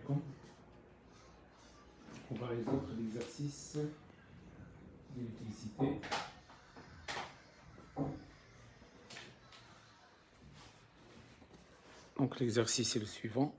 alaikum. On va résoudre l'exercice d'électricité. Donc l'exercice est le suivant.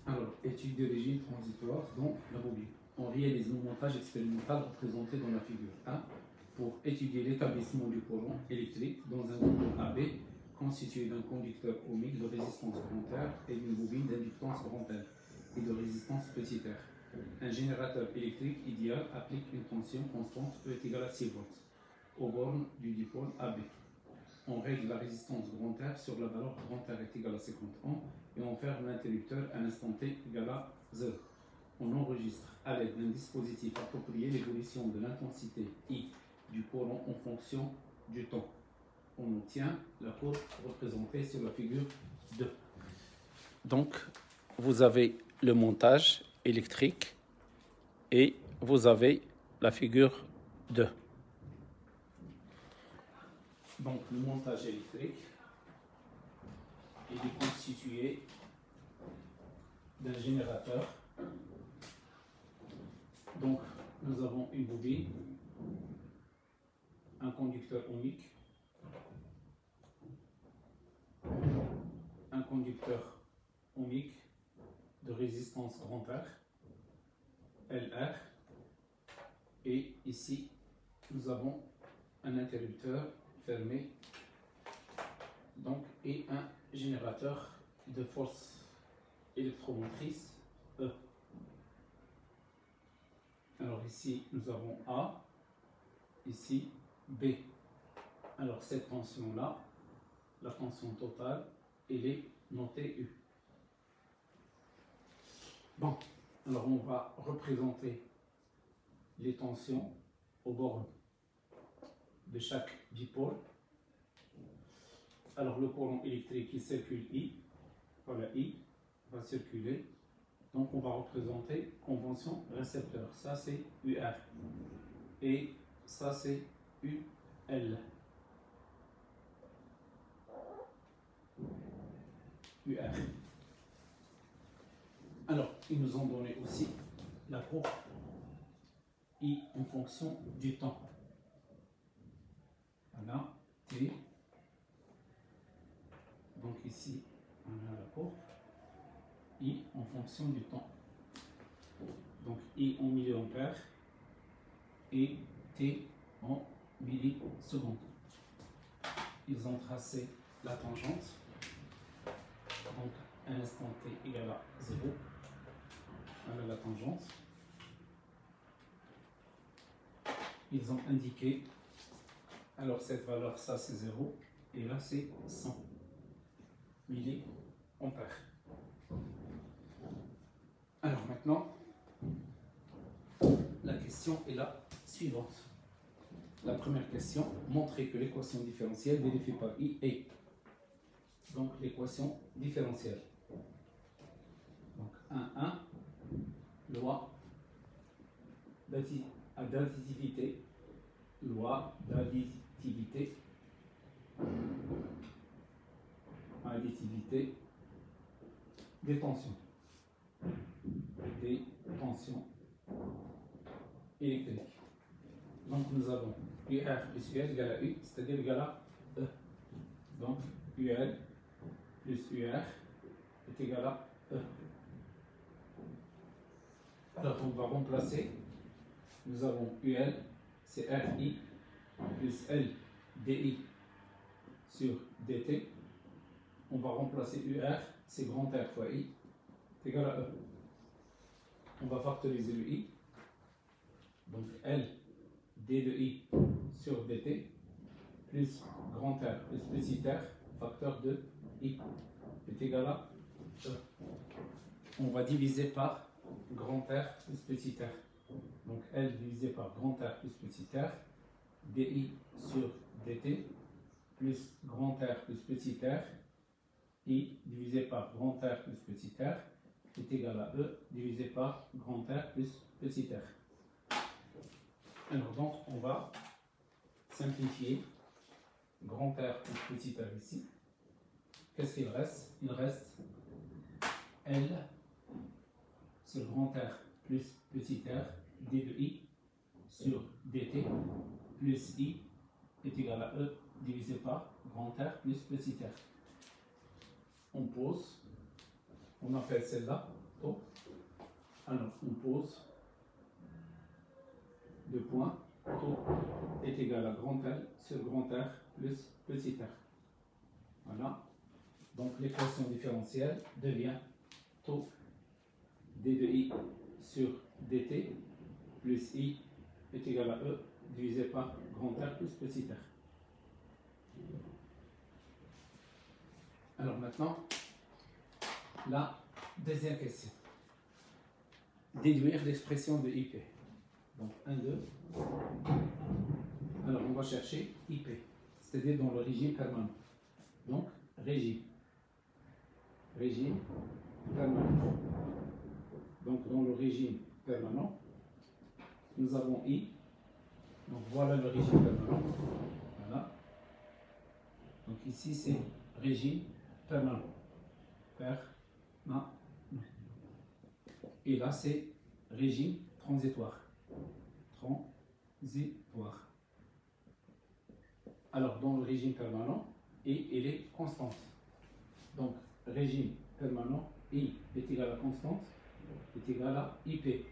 Alors, étude de régime transitoire dans la bobine. On réalise le montage expérimental représenté dans la figure 1 pour étudier l'établissement du courant électrique dans un groupe AB constitué d'un conducteur ohmique de résistance grand R et d'une bobine d'inductance grand L et de résistance petit r. Un générateur électrique idéal applique une tension constante E est égale à 6 volts aux bornes du dipôle AB. On règle la résistance grand R sur la valeur grand R est égale à 50 ohms et on ferme l'interrupteur à l'instant T égale à 0. On enregistre à l'aide d'un dispositif approprié l'évolution de l'intensité I du courant en fonction du temps. On obtient la courbe représentée sur la figure 2. Donc, vous avez le montage électrique et vous avez la figure 2. Donc, le montage électrique est constitué d'un générateur. Donc, nous avons une bobine, un conducteur ohmique, un conducteur ohmique de résistance grand R, LR, et ici, nous avons un interrupteur fermé, donc, et un générateur de force électromotrice E. Alors ici, nous avons A, ici B. Alors cette tension-là, la tension totale, elle est notée U. Bon, alors on va représenter les tensions aux bornes de chaque dipôle. Alors le courant électrique qui circule I, voilà I, va circuler. Donc on va représenter convention récepteur. Ça c'est UR. Et ça c'est UL. UR. Alors, ils nous ont donné aussi la courbe I en fonction du temps. Voilà, T. Donc ici, on a la courbe I en fonction du temps. Donc I en milliampères et T en millisecondes. Ils ont tracé la tangente. Donc un instant T égale à 0. Voilà la tangente. Ils ont indiqué, alors cette valeur, ça c'est 0, et là c'est 100 milliampères. Alors maintenant, la question est la suivante. La première question, montrer que l'équation différentielle vérifiée par I est. Donc l'équation différentielle. Donc 1, loi d'additivité, loi d'additivité, additivité des tensions électriques. Donc nous avons UR plus UL égale à U, c'est-à-dire égale à E. Donc UL plus UR est égal à E. Alors on va remplacer, nous avons UL, c'est RI, plus L, DI sur DT. On va remplacer UR, c'est grand R fois I, est égal à E. On va factoriser le I, donc L, D de I sur DT, plus grand R plus petit r, facteur de I, est égal à E. On va diviser par grand R plus petit r. Donc L divisé par grand R plus petit r, DI sur DT, plus grand R plus petit r, I divisé par grand R plus petit r, est égal à E divisé par grand R plus petit r. Alors donc on va simplifier grand R plus petit r ici. Qu'est-ce qu'il reste? Il reste L sur grand R plus petit r, d de I sur dt plus I est égal à E divisé par grand R plus petit r. On pose, on appelle celle-là taux. Alors on pose deux points, taux est égal à grand L sur grand R plus petit r. Voilà. Donc l'équation différentielle devient taux d de I sur dt plus I est égal à E divisé par grand R plus petit r. Alors maintenant, la deuxième question. Déduire l'expression de IP. Donc 1, 2. Alors on va chercher IP, c'est-à-dire dans le régime permanent. Donc régime permanent. Donc dans le régime permanent, nous avons I. Donc voilà le régime permanent. Voilà. Donc ici c'est régime permanent. Permanent. Et là c'est régime transitoire. Transitoire. Alors dans le régime permanent, I il est constante. Donc régime permanent, I est égal à constante, est égal à IP.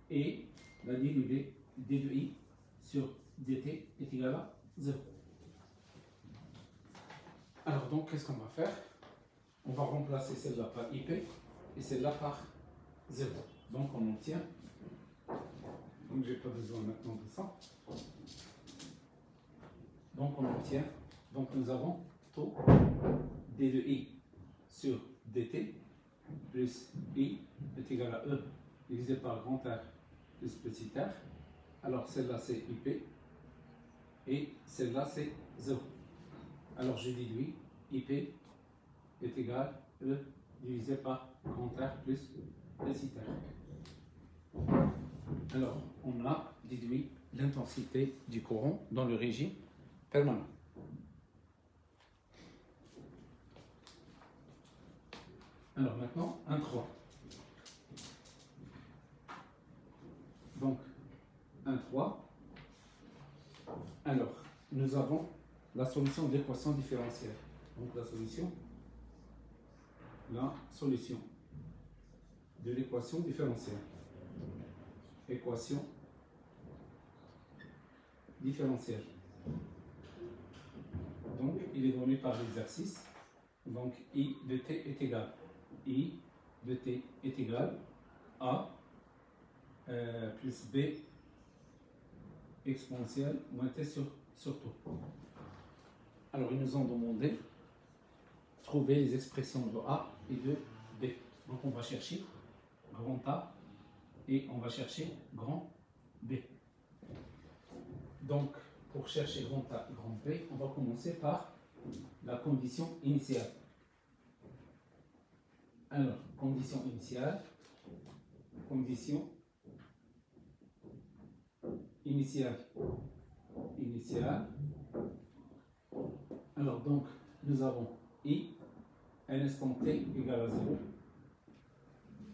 Et la dérivée d de I sur dt est égal à 0. Alors donc qu'est-ce qu'on va faire? On va remplacer celle-là par IP et celle-là par 0. Donc on obtient, donc j'ai pas besoin maintenant de ça. Donc on obtient, donc nous avons taux d de I sur dt plus I est égal à E divisé par grand R plus petit r. Alors celle-là c'est IP et celle-là c'est 0. Alors je déduis IP est égal à E divisé par grand R plus petit r. Alors on a déduit l'intensité du courant dans le régime permanent. Alors maintenant 1,3. Donc 1,3. Alors nous avons la solution de l'équation différentielle. Donc la solution de l'équation différentielle. Équation différentielle. Donc il est donné par l'exercice. Donc I de t est égal. I de t est égal à plus b exponentielle moins t sur tout. Alors ils nous ont demandé de trouver les expressions de A et de B. Donc on va chercher grand A et on va chercher grand B. Donc pour chercher grand A et grand B, on va commencer par la condition initiale. Alors, condition initiale. Alors donc, nous avons I, un instant t égale à 0.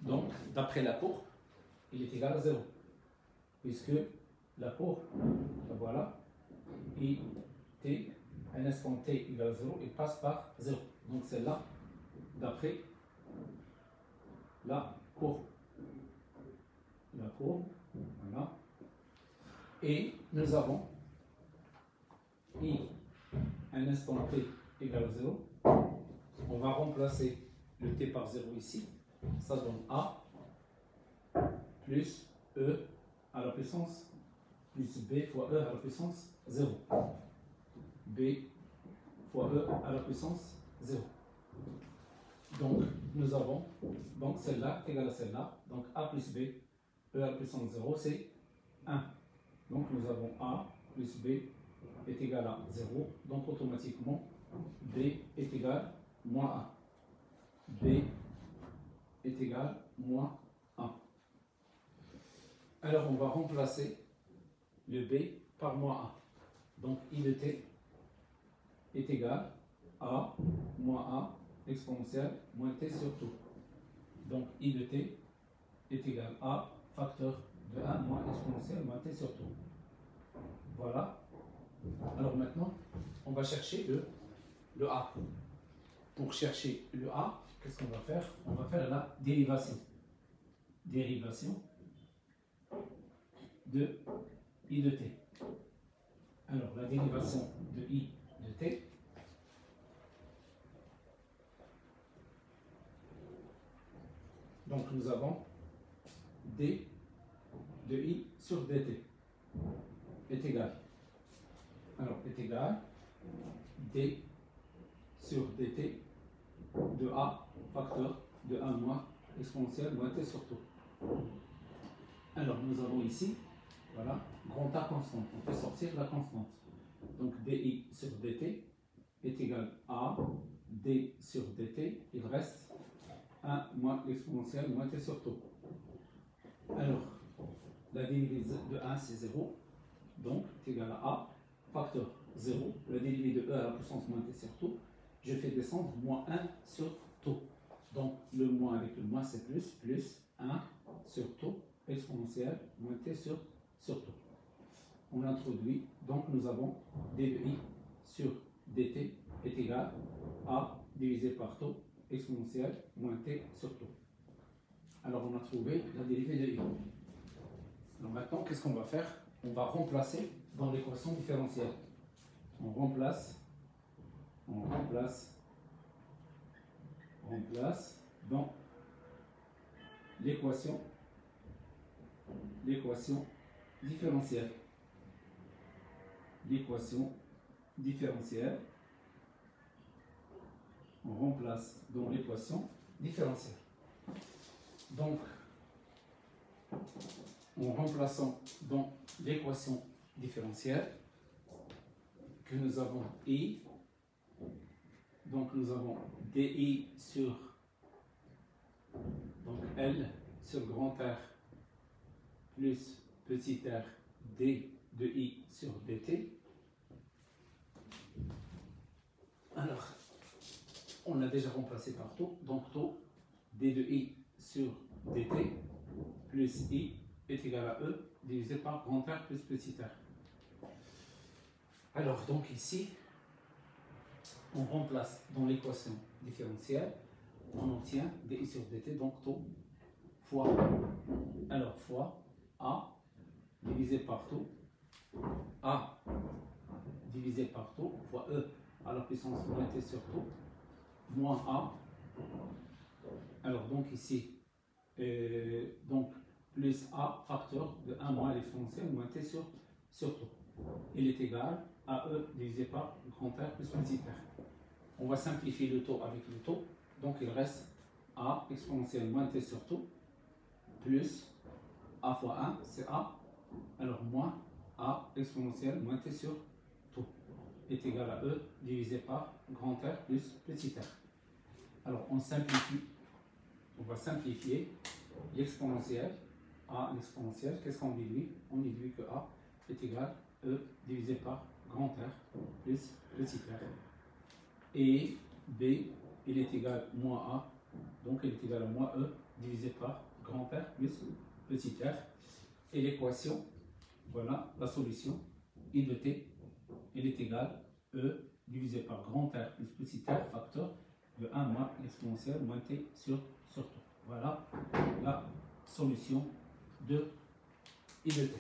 Donc, d'après la courbe, il est égal à 0. Puisque la courbe, voilà, I, t, un instant t égale à 0, il passe par 0. Donc celle-là d'après la courbe. La courbe, voilà. Et nous avons I, un instant t égale à 0. On va remplacer le t par 0 ici. Ça donne A plus E à la puissance plus B fois E à la puissance 0. B fois E à la puissance 0. Donc, nous avons donc celle-là égale à celle-là. Donc, A plus B, E à la puissance 0, c'est 1. Donc, nous avons A plus B est égal à 0. Donc, automatiquement, B est égal à moins 1. B est égal à moins 1. Alors, on va remplacer le B par moins 1. Donc, I de T est égal à moins A exponentielle moins T sur tout. Donc, I de T est égal à facteur de 1 moins exponentielle moins T sur tout. Voilà. Alors maintenant, on va chercher le A. Pour chercher le A, qu'est-ce qu'on va faire? On va faire la dérivation. Dérivation de I de T. Alors, la dérivation de I de T, donc nous avons D de I sur dt est égal. Alors, est égal D sur dt de A facteur de 1 moins exponentielle moins T sur tout. Alors, nous avons ici, voilà, grand A constante. On fait sortir la constante. Donc, DI sur dt est égal à D sur dt. Il reste 1 moins l'exponentielle moins T sur tout. Alors, la dérivée de 1, c'est 0. Donc, c'est égal à A facteur 0. La dérivée de E à la puissance moins T sur tout. Je fais descendre moins 1 sur tout. Donc, le moins avec le moins, c'est plus 1 sur tout exponentielle moins T sur tout. On introduit, donc nous avons D de I sur dt est égal à divisé par tout exponentielle moins T sur tout. Alors, on a trouvé la dérivée de I. Alors maintenant, qu'est-ce qu'on va faire? On va remplacer dans l'équation différentielle. On remplace dans l'équation différentielle. L'équation différentielle. On remplace dans l'équation différentielle. Donc, en remplaçant dans l'équation différentielle que nous avons I, donc nous avons DI sur donc L sur grand R plus petit r D de I sur dt. Alors, on a déjà remplacé par taux, donc taux D de I sur dt plus I est égal à E divisé par grand R plus petit r. Alors, donc ici, on remplace dans l'équation différentielle, on obtient DI sur dt, donc taux fois, alors fois A divisé par taux, A divisé par taux fois E à la puissance moins T sur taux, moins A. Alors donc ici, donc plus A facteur de 1 moins l'exponentielle moins T sur taux. Il est égal à E divisé par grand R plus petit r. On va simplifier le taux avec le taux. Donc il reste A exponentielle moins T sur taux plus A fois 1, c'est A. Alors moins A exponentielle moins T sur taux est égal à E divisé par grand R plus petit r. Alors on simplifie. On va simplifier l'exponentielle. A l'exponentielle, qu'est-ce qu'on déduit? On déduit que A est égal à E divisé par grand R plus petit r. Et B, il est égal à moins A, donc il est égal à moins E divisé par grand R plus petit r. Et l'équation, voilà la solution. I de T, il est égal à E divisé par grand R plus petit r facteur de 1 moins l'exponentielle moins t sur t. Voilà la solution de I de t.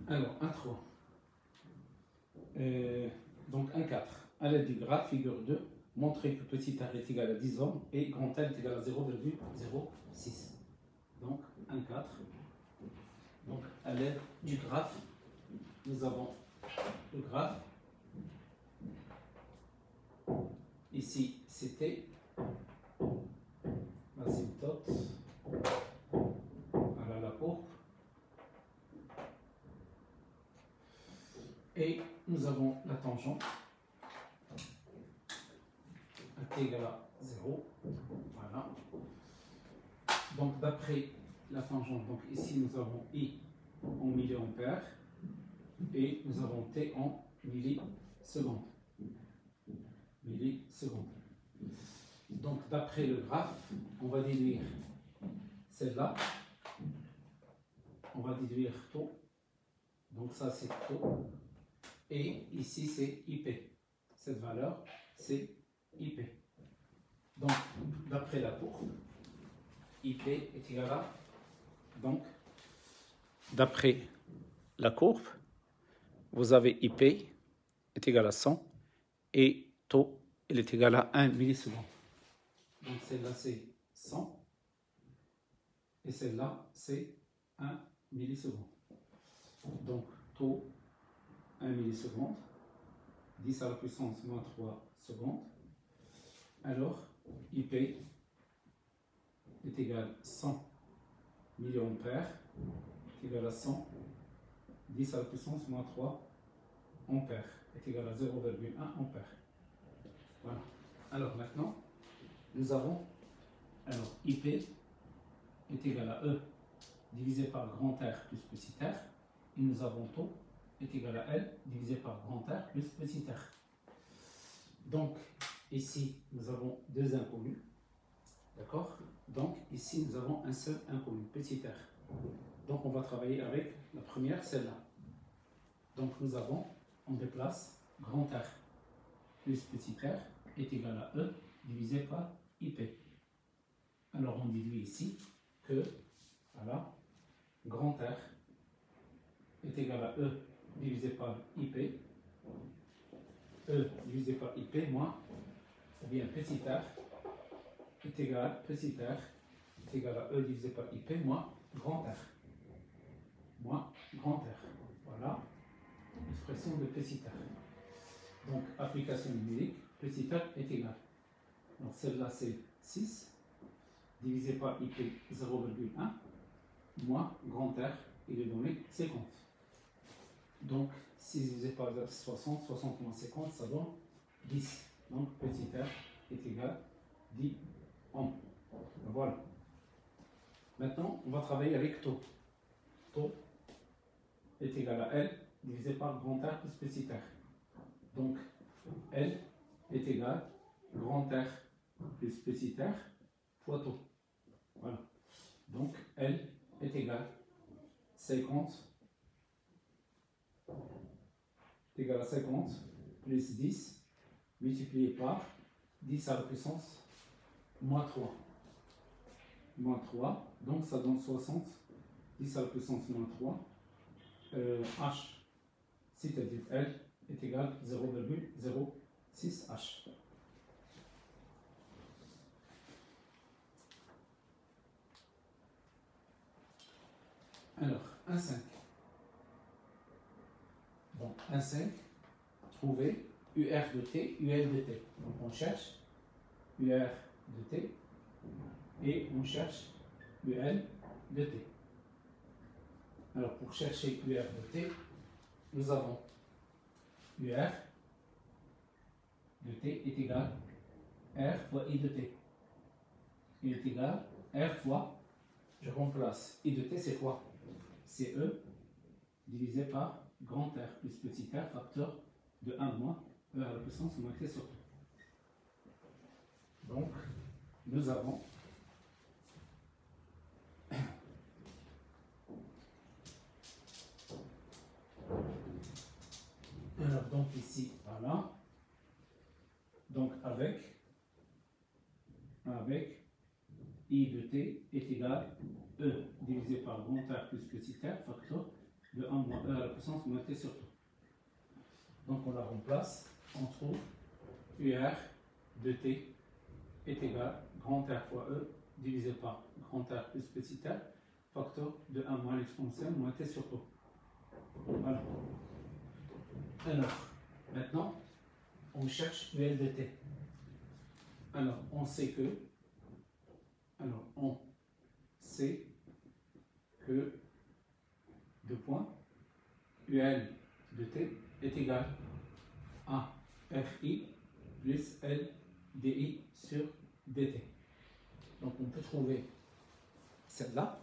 Alors, 1,3. Donc, 1,4. À l'aide du graphe, figure 2, montrer que petit r est égal à 10 ohms et grand L est égal à 0,06. Donc, 1,4. Donc, à l'aide du graphe, nous avons le graphe. Ici, c'était l'asymptote. Voilà la courbe. Et nous avons la tangente à t égale à 0. Voilà. Donc d'après la tangente, donc ici nous avons I en milliampères et nous avons t en millisecondes. Donc d'après le graphe, on va déduire celle-là. On va déduire taux. Donc ça c'est taux. Et ici c'est IP. Cette valeur c'est IP. Donc d'après la courbe, IP est égal à, donc d'après la courbe, vous avez IP est égal à 100 et taux il est égal à 1 milliseconde. Donc celle-là c'est 100 et celle-là c'est 1 milliseconde. Donc taux 1 milliseconde, 10 à la puissance moins 3 secondes. Alors IP est égal à 100 milliampères est égal à 100, 10 à la puissance moins 3 ampères est égal à 0,1 ampère. Voilà. Alors maintenant, nous avons, alors IP est égal à E divisé par grand R plus petit r, et nous avons taux est égal à L divisé par grand R plus petit r. Donc ici, nous avons deux inconnus. D'accord? Donc ici, nous avons un seul inconnu, petit r. Donc on va travailler avec la première, celle-là. Donc nous avons, on déplace grand R plus petit r est égal à E divisé par IP. Alors on déduit ici que, voilà, grand R est égal à E divisé par IP. E divisé par IP moins, ou bien petit r est égal à E divisé par IP moins grand R. Moins grand R. Voilà l'expression de petit r. Donc application numérique, petit r est égal. Donc celle-là c'est 6 divisé par IP 0,1 moins grand R, il est donné 50. Donc 6 divisé par 60, 60 moins 50, ça donne 10. Donc petit r est égal à 10 ohms. Voilà. Maintenant, on va travailler avec taux. Taux est égal à L divisé par grand R plus petit r. Donc L est égal à grand R plus petit r fois taux. Voilà. Donc L est égal à 50 plus 10 multiplié par 10 à la puissance moins 3. Moins 3, donc ça donne 60, 10 à la puissance moins 3. H, c'est-à-dire L, est égal à 0,06 H. Alors, 1,5. Donc, 1,5, trouver UR de T, UL de T. Donc, on cherche UR de T et on cherche UL de T. Alors, pour chercher UR de T, nous avons UR de T est égal à R fois I de T. Il est égal à R fois, je remplace I de T, c'est quoi? C'est E divisé par grand R plus petit r, facteur de 1 moins E à la puissance moins T sur T. Donc, nous avons alors donc ici, voilà. Donc avec I de T est égal à E divisé par grand R plus petit r, facteur de 1 moins E à la puissance moins T sur T. Donc on la remplace, on trouve UR de T est égal à grand R fois E divisé par grand R plus petit r, facteur de 1 moins l'exponentielle moins T sur T. Voilà. Alors, maintenant, on cherche UL de T. Alors, on sait que deux points, UL de T est égal à FI plus L DI sur DT. Donc, on peut trouver celle-là,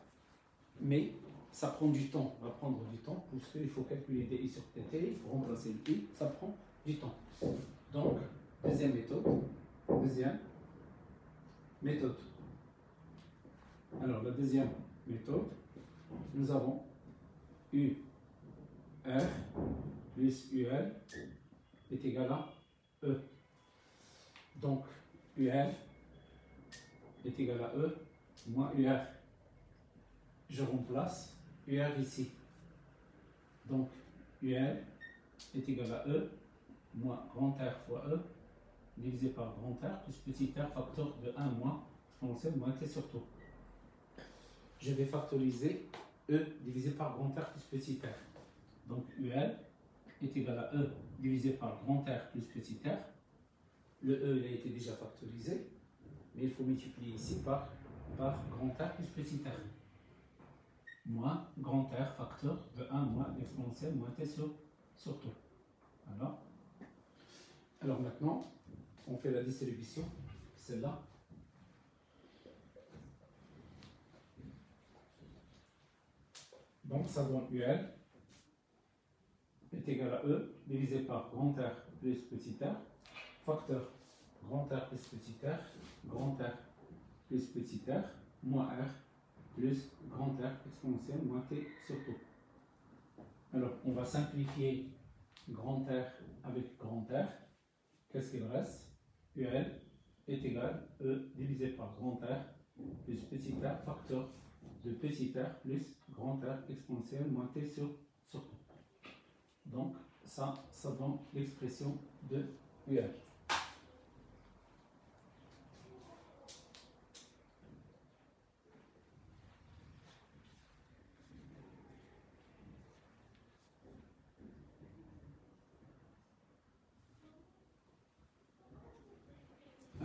mais ça prend du temps, on va prendre du temps, puisqu'il faut calculer DI sur DT, il faut remplacer le I, ça prend du temps. Donc, deuxième méthode. Alors, la deuxième méthode, nous avons UR plus UL est égal à E. Donc, UL est égal à E moins UR. Je remplace UR ici. Donc, UL est égal à E moins grand R fois E divisé par grand R plus petit r facteur de 1 moins exponentielle moins T sur T. Je vais factoriser E divisé par grand R plus petit r. Donc UL est égal à E divisé par grand R plus petit r. Le E il a été déjà factorisé, mais il faut multiplier ici par grand R plus petit r. Moins grand R facteur de 1 moins exponentielle moins T sur T. Voilà. Alors maintenant, on fait la distribution, celle-là. Donc ça donne UL est égal à E divisé par grand R plus petit r, facteur grand R plus petit r, grand R plus petit r, moins R plus grand R exponentielle moins T sur T. Alors on va simplifier grand R avec grand R. Qu'est-ce qu'il reste? UL est égal à E divisé par grand R plus petit r, facteur de petit r plus grand R exponentielle moins T sur T. Donc, ça donne l'expression de UL.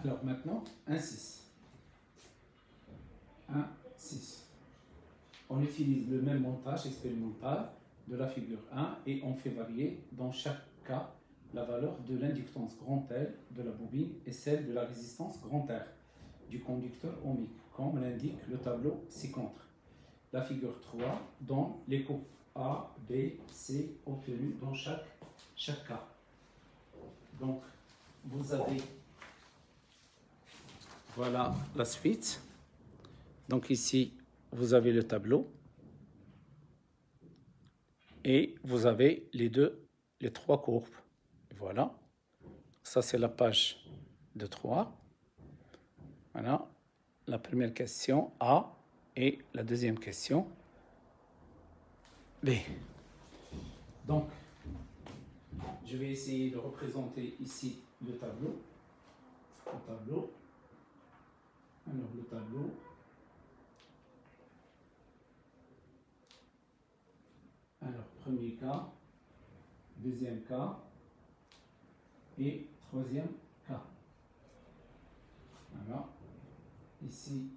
Alors maintenant, 1,6. on utilise le même montage expérimental de la figure 1 et on fait varier dans chaque cas la valeur de l'inductance grand L de la bobine et celle de la résistance grand R du conducteur ohmique, comme l'indique le tableau ci-contre. La figure 3 donne les coupes A, B, C obtenues dans chaque cas. Donc, vous avez, voilà la suite. Donc ici, vous avez le tableau et vous avez les trois courbes. Voilà, ça c'est la page de 3. Voilà, la première question A et la deuxième question B. Donc, je vais essayer de représenter ici le tableau. Alors, le tableau. Alors, premier cas, deuxième cas et troisième cas. Voilà. Ici,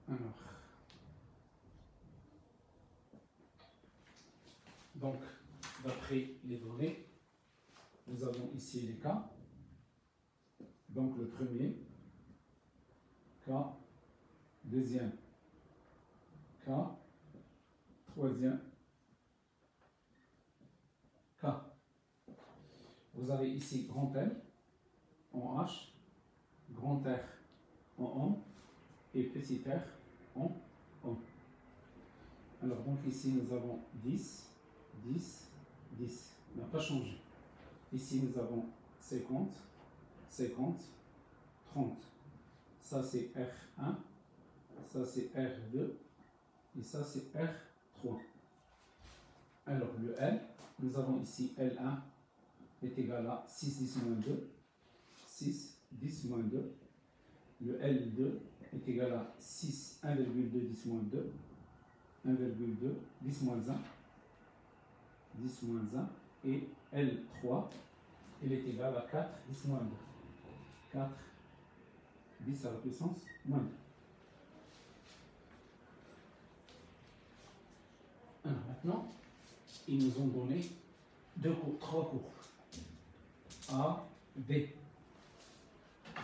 alors, donc, d'après les données, nous avons ici les cas. Donc, le premier cas, deuxième cas, troisième cas. Vous avez ici grand L en H, grand R en ohm et petit r en ohm. Alors, donc ici, nous avons 10, 10, 10. Ça n'a pas changé. Ici, nous avons 50, 50, 30. Ça, c'est R1. Ça, c'est R2. Et ça, c'est R3. Alors, le L, nous avons ici L1 est égal à 6, 10 moins 2. 6, 10 moins 2. Le L2 est égal à 6, 1,2, 10 moins 2. 1,2, 10 moins 1. 10 moins 1. Et L3, il est égal à 4, 10 moins 2. 4, 10 à la puissance moins 2. Alors maintenant, ils nous ont donné trois courbes. A, B.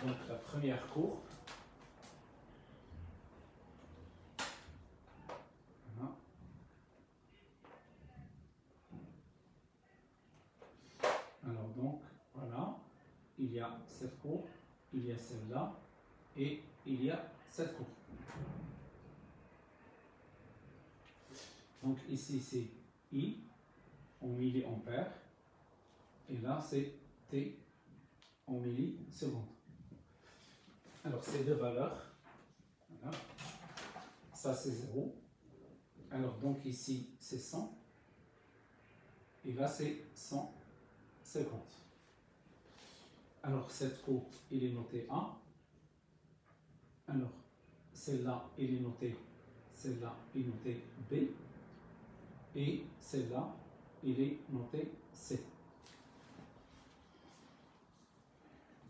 Donc la première courbe. Voilà. Alors donc, voilà, il y a cette courbe, il y a celle-là, et il y a cette courbe. Donc ici c'est I en milliampères, et là c'est T en millisecondes. Alors ces deux valeurs, voilà, ça c'est 0. Alors donc ici c'est 100, et là c'est 150. Alors cette courbe, il est noté A. Alors celle-là, il est noté, celle-là est notée B. Et celle-là, il est noté C.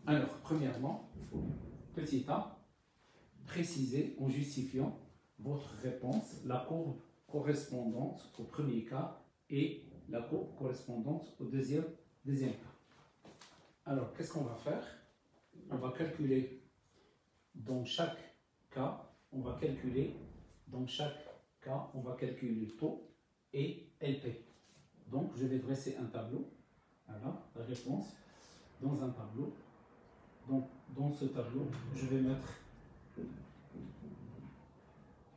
Alors, premièrement, petit a, précisez en justifiant votre réponse la courbe correspondante au premier cas et la courbe correspondante au deuxième cas. Alors, qu'est-ce qu'on va faire? On va calculer dans chaque cas, on va calculer le taux et LP. Donc, je vais dresser un tableau. Voilà, la réponse dans un tableau. Donc, dans ce tableau, je vais mettre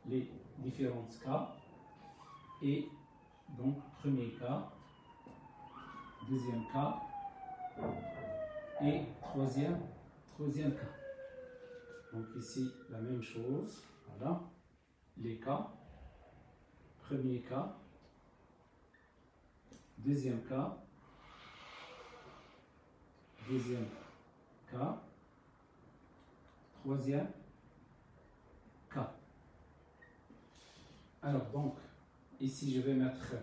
les différents cas. Et donc, premier cas, deuxième cas et troisième cas. Donc, ici, la même chose. Voilà, les cas. Premier cas. Deuxième cas, troisième cas. Alors donc, ici je vais mettre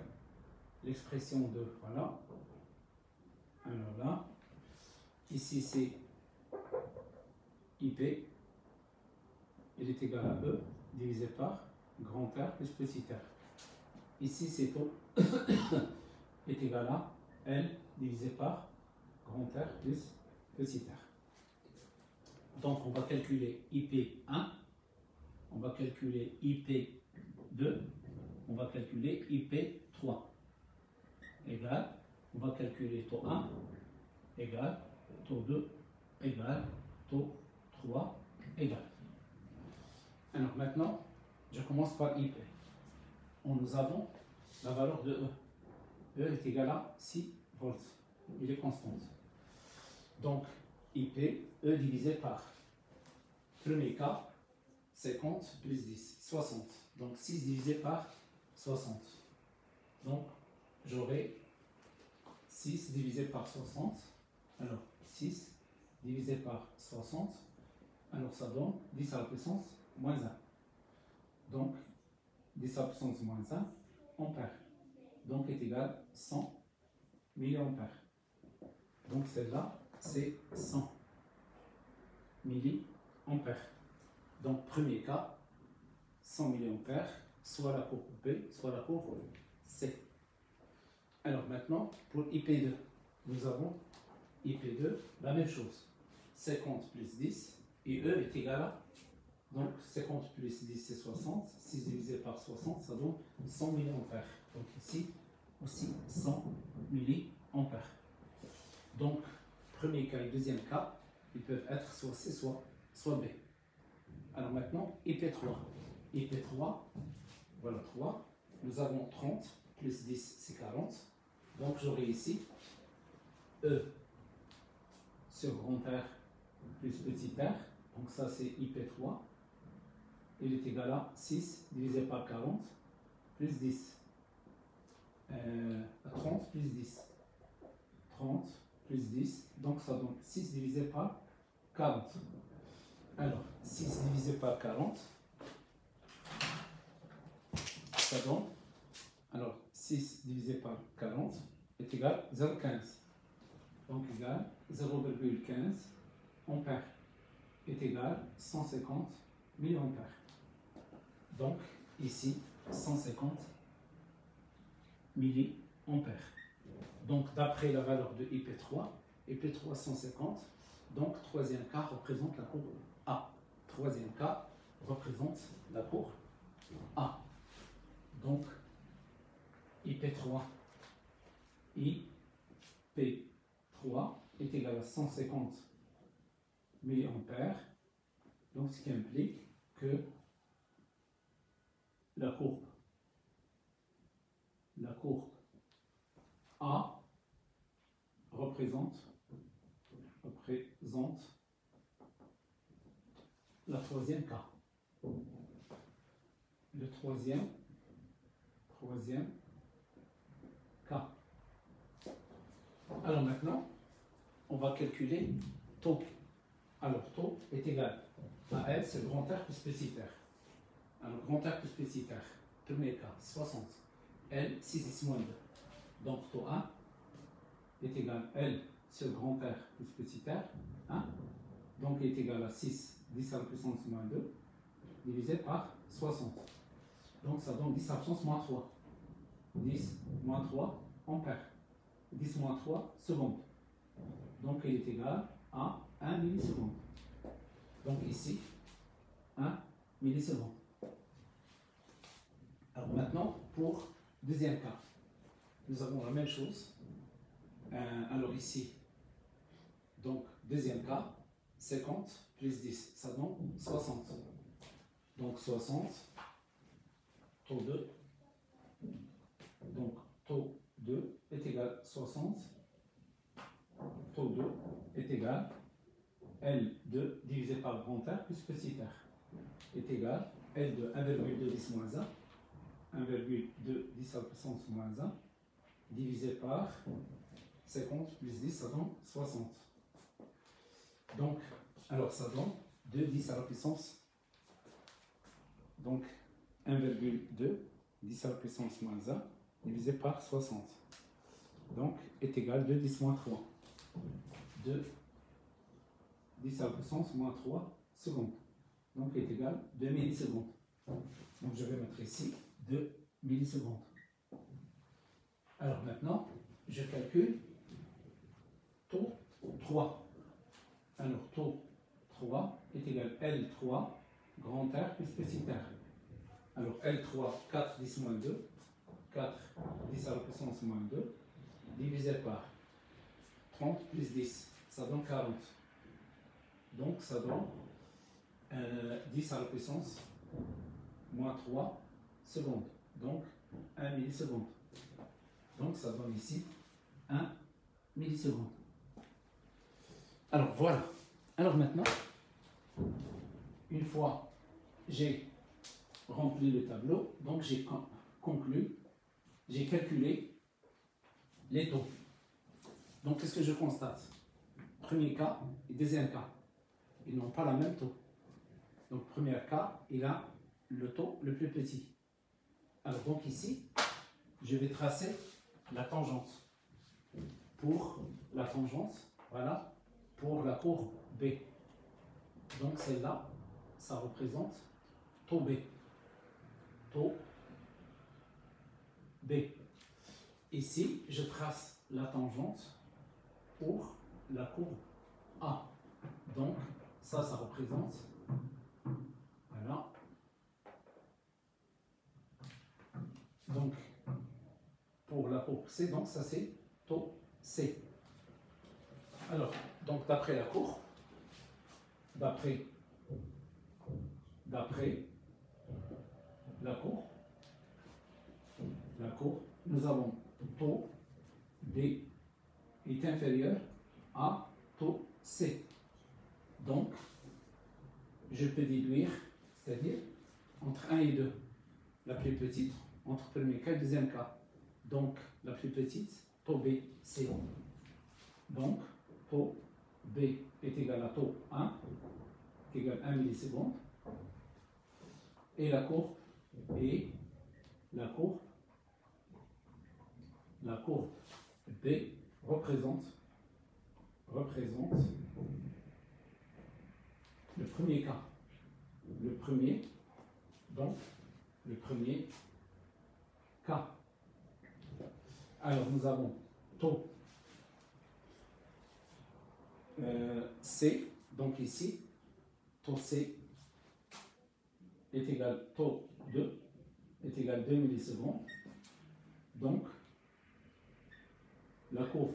l'expression de, voilà. Alors là, ici c'est IP, il est égal à E divisé par grand R plus petit r. Ici, c'est taux est égal à L divisé par grand R plus petit r. Donc, on va calculer IP1, on va calculer IP2, on va calculer IP3. Égal, on va calculer taux 1, égal, taux 2, égal, taux 3, égal. Alors maintenant, je commence par IP. Nous avons la valeur de E. E est égal à 6 volts. Il est constant. Donc, IP, E divisé par, premier cas, 50 plus 10, 60. Donc, 6 divisé par 60. Donc, j'aurai 6 divisé par 60. Alors, 6 divisé par 60. Alors, ça donne 10 à la puissance moins 1. Donc, 10 à la puissance moins 1, ampère. Donc, est égal à 100 milliampères. Donc, celle-là, c'est 100 milliampères. Donc, premier cas, 100 milliampères, soit la courbe B, soit la courbe C. Alors, maintenant, pour IP2, nous avons IP2, la même chose. 50 plus 10, et E est égal à, donc 50 plus 10 c'est 60, 6 divisé par 60, ça donne 100 milliampères. Donc ici aussi 100 milliampères. Donc, premier cas et deuxième cas, ils peuvent être soit C, soit B. Alors maintenant, IP3. IP3, voilà 3. Nous avons 30 plus 10, c'est 40. Donc j'aurai ici E sur grand R plus petit r. Donc ça c'est IP3. Il est égal à 6 divisé par 40 plus 10. 30 plus 10. 30 plus 10. Donc ça donne 6 divisé par 40. Alors 6 divisé par 40. Ça donne. Alors 6 divisé par 40 est égal à 0,15. Donc égal 0,15 ampères est égal à 150 milliampères. Donc ici 150 milliampères. Donc d'après la valeur de IP3, IP3 150, donc troisième cas représente la courbe A. Troisième cas représente la courbe A. Donc IP3 est égal à 150 milliampères. Donc ce qui implique que la courbe A représente la troisième cas. Le troisième cas. Alors maintenant, on va calculer taux. Alors taux est égal à L, c'est le grand R plus petit r. Alors grand R plus petit r, premier cas, 60. L, 6x moins 2. Donc taux 1 est égal à L sur grand R plus petit r, 1. Donc il est égal à 6, 10 à la puissance moins 2, divisé par 60. Donc ça donne 10 à la puissance moins 3. 10 moins 3 ampères. 10 moins 3 secondes. Donc il est égal à 1 milliseconde. Donc ici, 1 milliseconde. Alors maintenant, pour deuxième cas, nous avons la même chose. Alors ici, donc deuxième cas, 50 plus 10, ça donne 60. Donc 60, taux 2. Donc taux 2 est égal à 60. Taux 2 est égal à L2 divisé par grand R plus petit r est égal à L2 1,2 10 moins 1, 1,2 10 à la puissance moins 1 divisé par 50 plus 10, ça donne 60. Donc, alors ça donne 2 10 à la puissance, donc 1,2 10 à la puissance moins 1 divisé par 60. Donc, est égal à 2 10 moins 3. 2 10 à la puissance moins 3 secondes. donc est égal à 2 millisecondes. Donc je vais mettre ici 2 millisecondes. Alors maintenant, je calcule taux 3. Alors taux 3 est égal à L3 grand R plus petit r. Alors L3, 4 10 moins 2, 4 10 à la puissance moins 2, divisé par 30 plus 10, ça donne 40. Donc ça donne 10 à la puissance moins 3 secondes. Donc 1 milliseconde. Donc ça donne ici 1 milliseconde. Alors voilà. Alors maintenant, une fois j'ai rempli le tableau, donc j'ai conclu, j'ai calculé les taux. Donc qu'est-ce que je constate? Premier cas et deuxième cas, ils n'ont pas la même taux. Donc premier cas, il a le taux le plus petit. Alors donc ici, je vais tracer la tangente. Pour la tangente, voilà, pour la courbe B. Donc celle-là, ça représente taux B. Taux B. Ici, je trace la tangente pour la courbe A. Donc ça représente, voilà. Donc pour la courbe C, donc ça c'est taux C. Alors, donc d'après la courbe, d'après la courbe, nous avons taux B est inférieur à taux C. Donc, je peux déduire, c'est-à-dire entre 1 et 2, la plus petite, entre premier cas et deuxième cas. Donc, la plus petite, taux B, C. Donc, taux B est égal à taux 1, qui est égal à 1 milliseconde. Et la courbe est la courbe B représente le premier cas. Le premier cas. Alors nous avons taux C, donc ici, taux C est égal taux 2 est égal à 2 millisecondes. Donc la courbe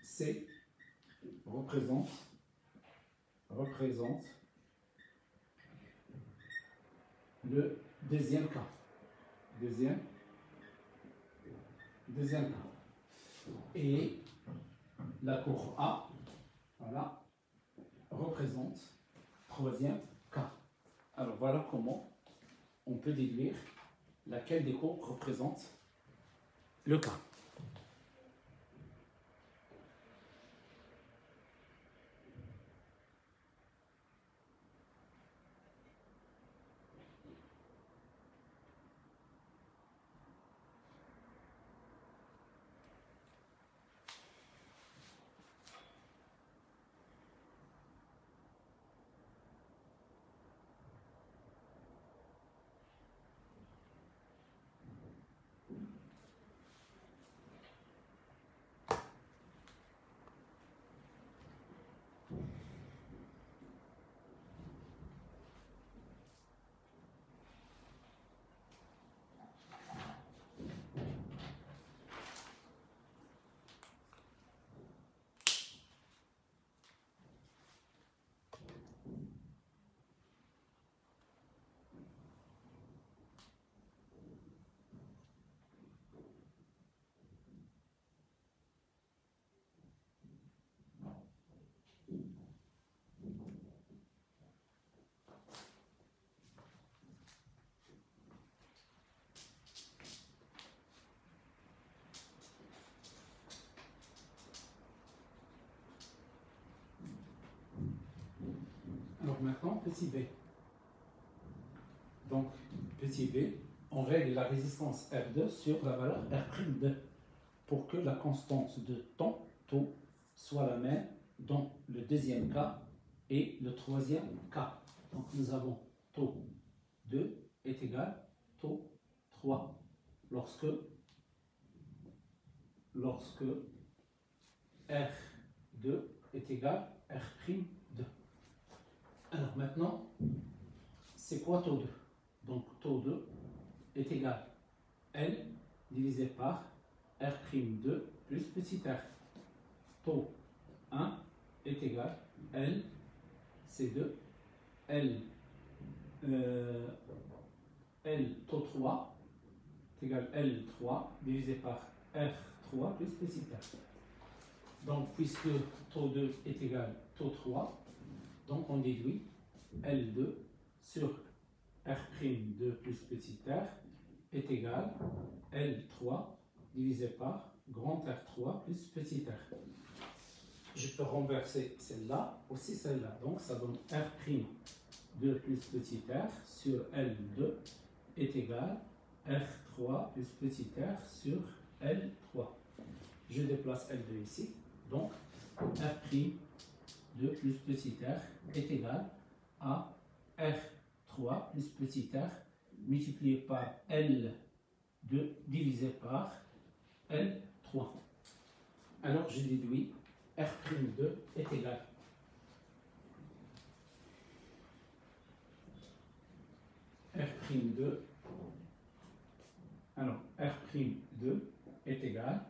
C représente le deuxième cas. Deuxième cas. Et la courbe A, voilà, représente troisième cas. Alors voilà comment on peut déduire laquelle des courbes représente le cas. Alors maintenant, petit b. Donc, petit b, on règle la résistance R2 sur la valeur R'2 pour que la constante de temps, taux, soit la même dans le deuxième cas Et le troisième cas. Donc nous avons taux 2 est égal taux 3 lorsque R2 est égal R'2. Alors maintenant, c'est quoi taux 2? Donc taux 2 est égal L divisé par R'2 plus petit r. Taux 1 est égal L, C2, L taux 3 est égal L3 divisé par R3 plus petit r. Donc, puisque taux 2 est égal taux 3, donc on déduit L2 sur R'2 plus petit r est égal L3 divisé par grand R3 plus petit r. Je peux renverser celle-là, aussi celle-là. Donc, ça donne R'2 plus petit r sur L2 est égal R3 plus petit r sur L3. Je déplace L2 ici. Donc, R'2 plus petit r est égal à R3 plus petit r multiplié par L2 divisé par L3. Alors, je déduis R'2 est égal R'2. Alors, R'2 est égal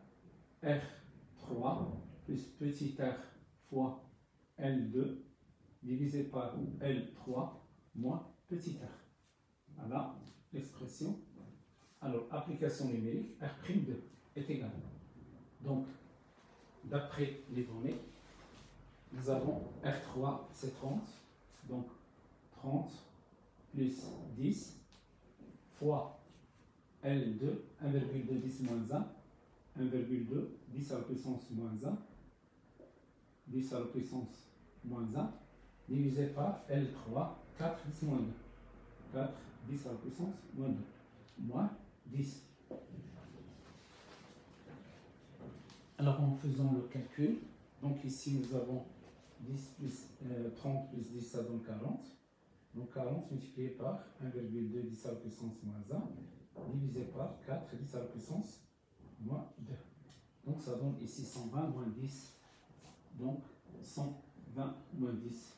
R3 plus petit r fois L2 divisé par L3 moins petit r. Voilà l'expression. Alors, application numérique, R'2 est égal. Donc, d'après les données, nous avons R3, c'est 30. Donc, 30 plus 10 fois L2, 1,2, 10 moins 1, 1,2, 10 à la puissance moins 1, 10 à la puissance moins 1, divisé par L3, 4, 10 moins 2. 4, 10 à la puissance moins 2, moins 10. Alors, en faisant le calcul, donc ici nous avons 10 plus 30 plus 10, ça donne 40. Donc 40 multiplié par 1,2, 10 à la puissance moins 1, divisé par 4, 10 à la puissance moins 2. Donc ça donne ici 120 moins 10. Donc 120 moins 10.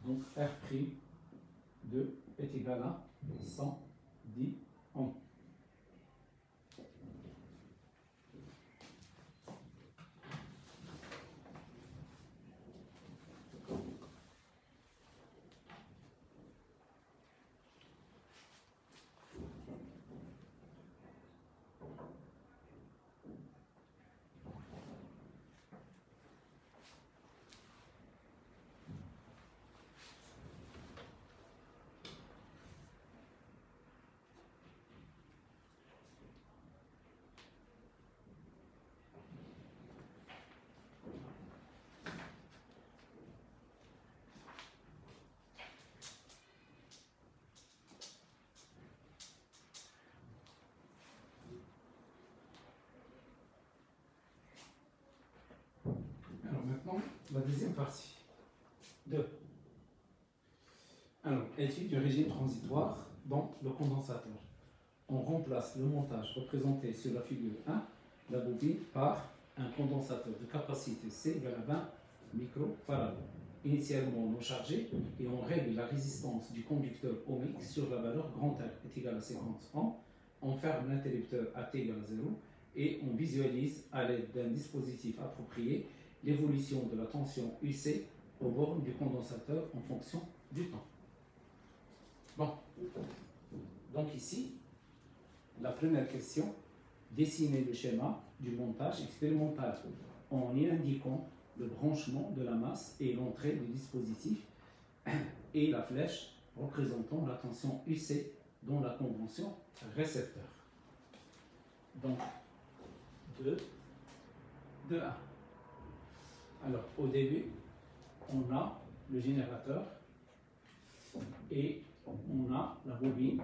Donc R'2 est égal à 110 ohms. Maintenant, la deuxième partie. 2. Alors, étude du régime transitoire dans le condensateur. On remplace le montage représenté sur la figure 1, la bobine, par un condensateur de capacité C égale à 20 microfarad, initialement non chargé, et on règle la résistance du conducteur ohmique sur la valeur grand R est égal à 50 ohms. On ferme l'interrupteur à T égale à 0 et on visualise à l'aide d'un dispositif approprié l'évolution de la tension UC aux bornes du condensateur en fonction du temps. Bon, donc ici, la première question, dessiner le schéma du montage expérimental en y indiquant le branchement de la masse et l'entrée du dispositif et la flèche représentant la tension UC dans la convention récepteur. Donc, 2, 1. Alors, au début, on a le générateur et on a la bobine,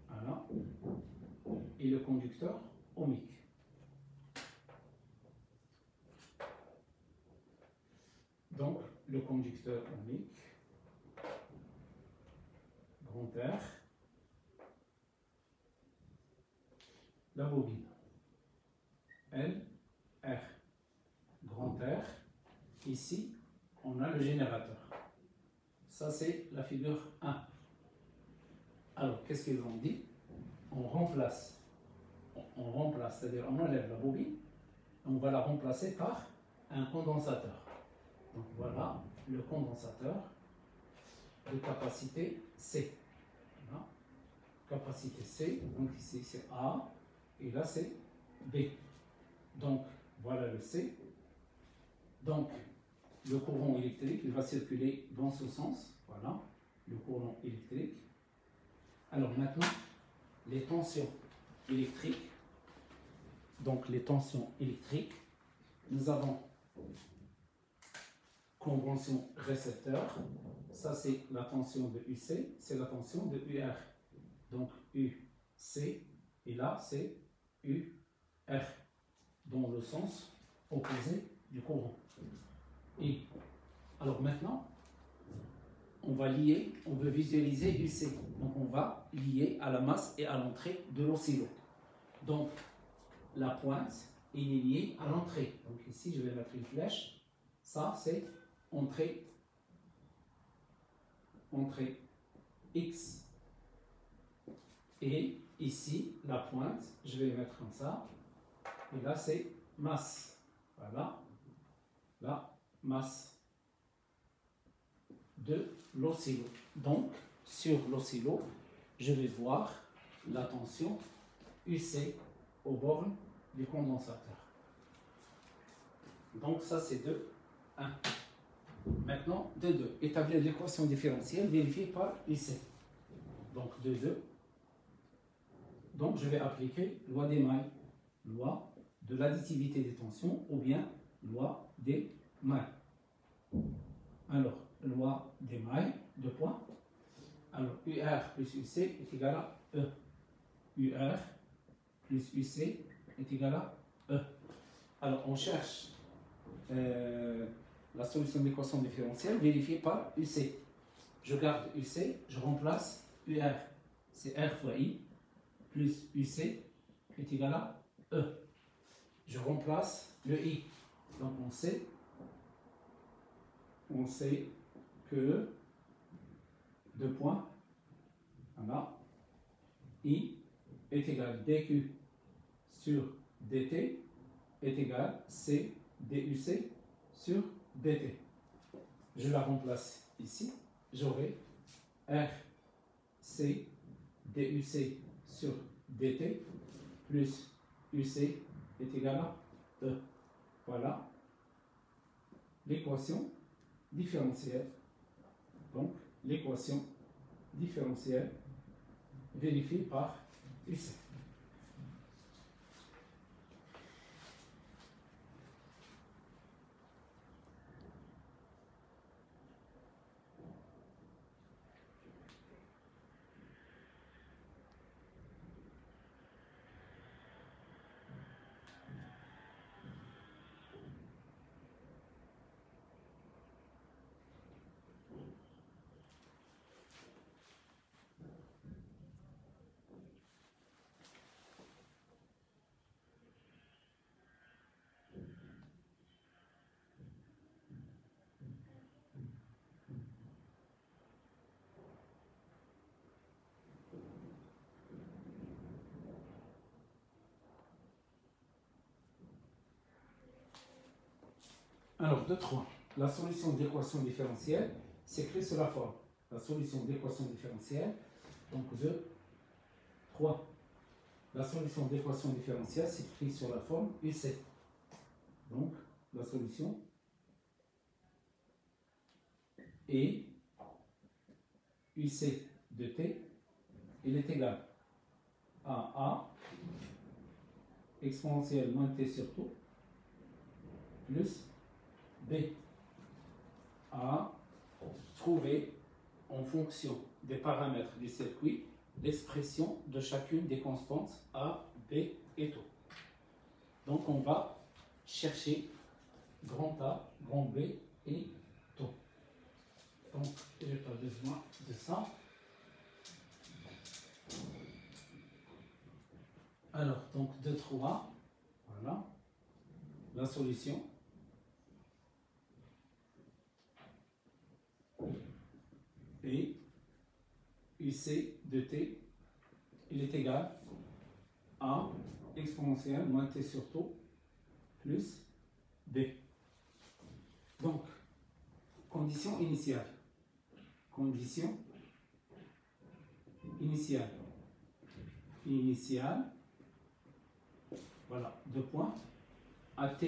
voilà, et le conducteur ohmique. Donc, le conducteur ohmique, grand R, la bobine, L, R, grand R. Ici, on a le générateur. Ça, c'est la figure 1. Alors, qu'est-ce qu'ils ont dit? On remplace, c'est-à-dire on enlève la bobine, on va la remplacer par un condensateur. Donc voilà le condensateur de capacité C. Voilà. Capacité C, donc ici c'est A, et là c'est B. Donc voilà le C. Donc le courant électrique, il va circuler dans ce sens. Voilà le courant électrique. Alors maintenant, les tensions électriques. Donc les tensions électriques, nous avons convention récepteur, ça c'est la tension de UC, c'est la tension de UR. Donc UC, et là c'est UR, dans le sens opposé du courant. Et alors maintenant, on va lier, on veut visualiser UC. Donc on va lier à la masse et à l'entrée de l'oscillo. Donc la pointe est liée à l'entrée. Donc ici je vais mettre une flèche. Ça c'est entrée X. Et ici la pointe, je vais mettre comme ça. Et là c'est masse. Voilà. La masse de l'oscillo. Donc, sur l'oscillo, je vais voir la tension UC aux bornes du condensateur. Donc, ça c'est de 1. Maintenant, de 2. Établir l'équation différentielle vérifiée par UC. Donc, de 2. Donc, je vais appliquer loi des mailles, loi de l'additivité des tensions ou bien loi des mailles. Alors, loi des mailles, 2 points. Alors, UR plus UC est égal à E. UR plus UC est égal à E. Alors, on cherche la solution de l'équation différentielle vérifiée par UC. Je garde UC, je remplace UR. C'est R fois I plus UC est égal à E. Je remplace le I. Donc, on sait que 2 points, voilà, I est égal dQ sur dt est égal C duc sur dt. Je la remplace ici, j'aurai R C duc sur dt plus UC est égal à E. Voilà l'équation différentielle. Donc, l'équation différentielle vérifiée par UC. Alors, 2.3. La solution d'équation différentielle s'écrit sous la forme. La solution d'équation différentielle, donc 2.3. La solution d'équation différentielle s'écrit sur la forme UC. Donc, la solution est UC de T, il est égal à A exponentielle moins T sur tout plus B. À trouver en fonction des paramètres du circuit l'expression de chacune des constantes A, B et tau. Donc on va chercher grand A, grand B et tau. de ça. Alors, donc 2, 3, voilà, la solution. Et UC de t, il est égal à exponentielle moins t sur taux plus b. Donc, condition initiale. Condition initiale. Initiale. Voilà, 2 points. AT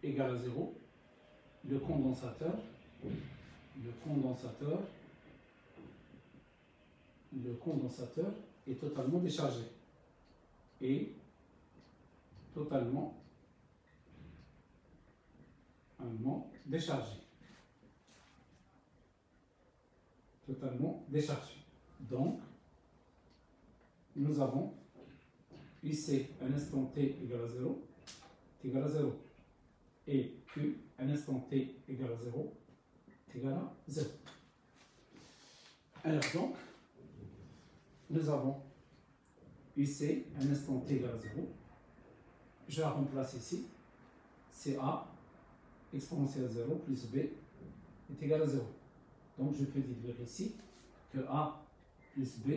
égale à 0. Le condensateur est totalement déchargé. Et totalement déchargé. Totalement déchargé. Donc, nous avons UC un instant t égale à 0, t égale à 0. Et Q un instant t égale à 0, t égale à 0. Alors donc, nous avons UC un instant t égale à 0. Je la remplace ici. C'est A exponentielle 0 plus B est égal à 0. Donc je peux déduire ici que A plus B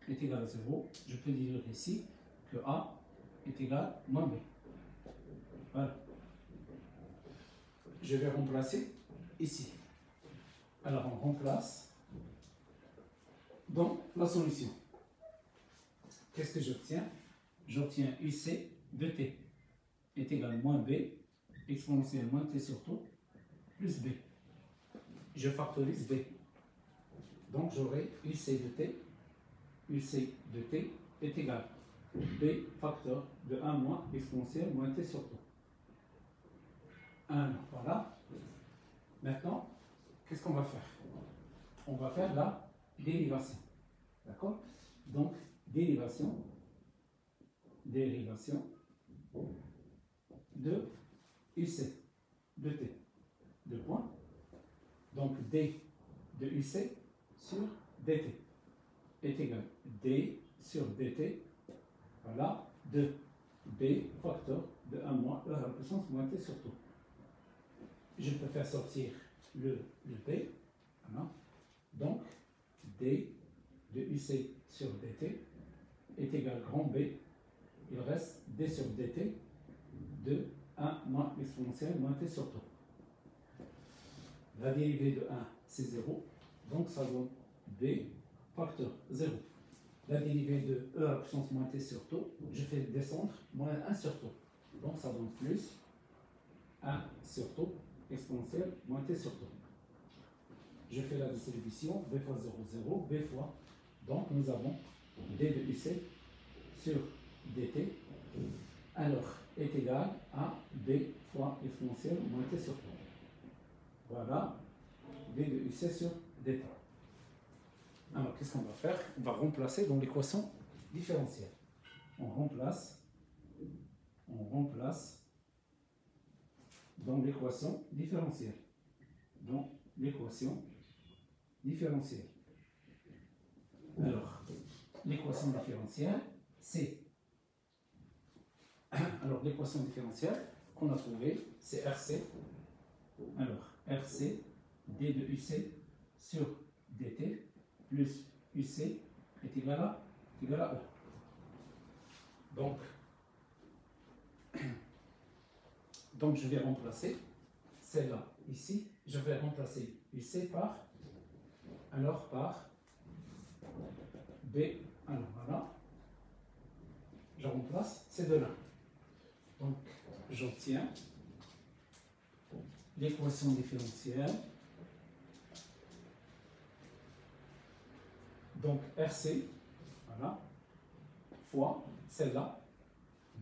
est égal à 0. Je peux déduire ici que A est égal à moins B. Voilà. Je vais remplacer ici. Alors on remplace dans la solution. Qu'est-ce que j'obtiens? J'obtiens UC de t est égal à moins B exponentielle moins t sur taux plus b. Je factorise b. Donc j'aurai UC de t est égal à b facteur de 1 moins exponentielle moins t sur taux. 1, voilà. Maintenant, qu'est-ce qu'on va faire? On va faire la dérivation. D'accord? Donc, dérivation de UC de t. 2 points. Donc, d de UC sur dt est égal à d sur dt, voilà, de b facteur de 1 moins e à la puissance moins t sur taux. Je peux faire sortir le p, voilà. Donc, d de UC sur dt est égal à grand B. Il reste d sur dt de 1 moins exponentielle moins t sur taux. La dérivée de 1, c'est 0. Donc, ça donne b facteur 0. La dérivée de e à la puissance moins t sur taux, je fais descendre moins 1 sur taux. Donc, ça donne plus 1 sur taux exponentielle moins t sur taux. Je fais la distribution, b fois 0, 0, b fois. Donc, nous avons d de UC sur dt, alors, est égal à b fois exponentielle moins t sur taux. Voilà, d de UC sur dt. Alors, qu'est-ce qu'on va faire? On va remplacer dans l'équation différentielle. On remplace dans l'équation différentielle. Dans l'équation différentielle. Alors, l'équation différentielle, c'est... Alors, l'équation différentielle qu'on a trouvée, c'est RC. Alors, RC, d de UC sur dt, plus UC est égal à E. Donc je vais remplacer celle-là ici. Je vais remplacer UC par B. Alors voilà. Je remplace ces deux-là. Donc j'obtiens l'équation différentielle. Donc RC, voilà, fois celle-là,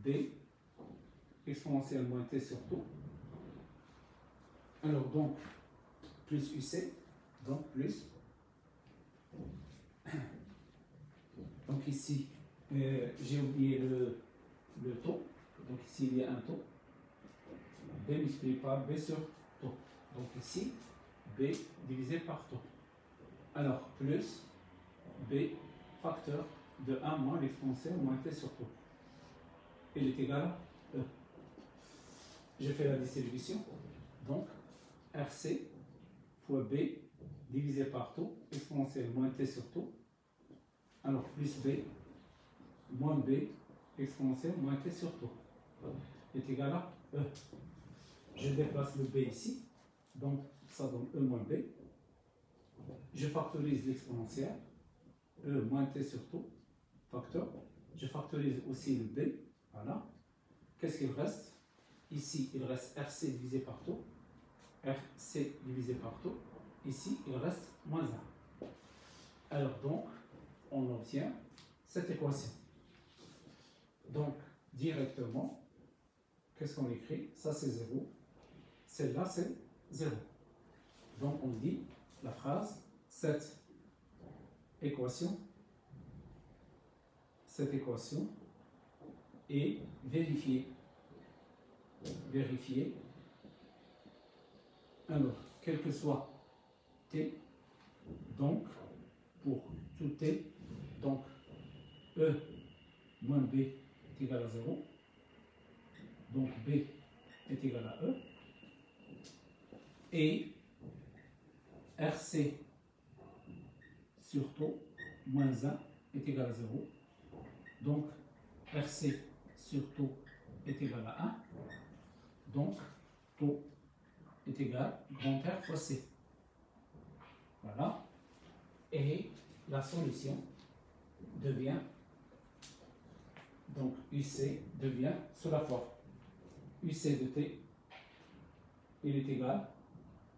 B exponentielle moins t sur taux. Alors donc, plus UC, donc plus. Donc ici, j'ai oublié le taux. Donc ici, il y a un taux. B multiplié par B sur taux. Donc ici, B divisé par taux. Alors, plus B facteur de 1 moins l'exponentielle moins t sur tout. Il est égal à E. Je fais la distribution. Donc, RC fois B divisé par tout, exponentielle moins t sur tout. Alors, plus B moins B exponentielle moins t sur tout est égal à E. Je déplace le B ici. Donc, ça donne E moins B. Je factorise l'exponentielle. E moins t sur tout, facteur. Je factorise aussi le B. Voilà. Qu'est-ce qu'il reste? Ici, il reste RC divisé par tout. RC divisé par tout. Ici, il reste moins 1. Alors donc, on obtient cette équation. Donc, directement, qu'est-ce qu'on écrit? Ça, c'est 0. Celle-là, c'est 0. Donc, on dit la phrase, cette équation est vérifiée. Vérifiée. Alors, quel que soit t, donc, pour tout t, donc, E moins B est égal à 0. Donc, B est égal à E. Et RC sur taux moins 1 est égal à 0. Donc, RC sur taux est égal à 1. Donc, taux est égal à grand R fois C. Voilà. Et la solution devient, donc UC devient sous la forme UC de T, il est égal à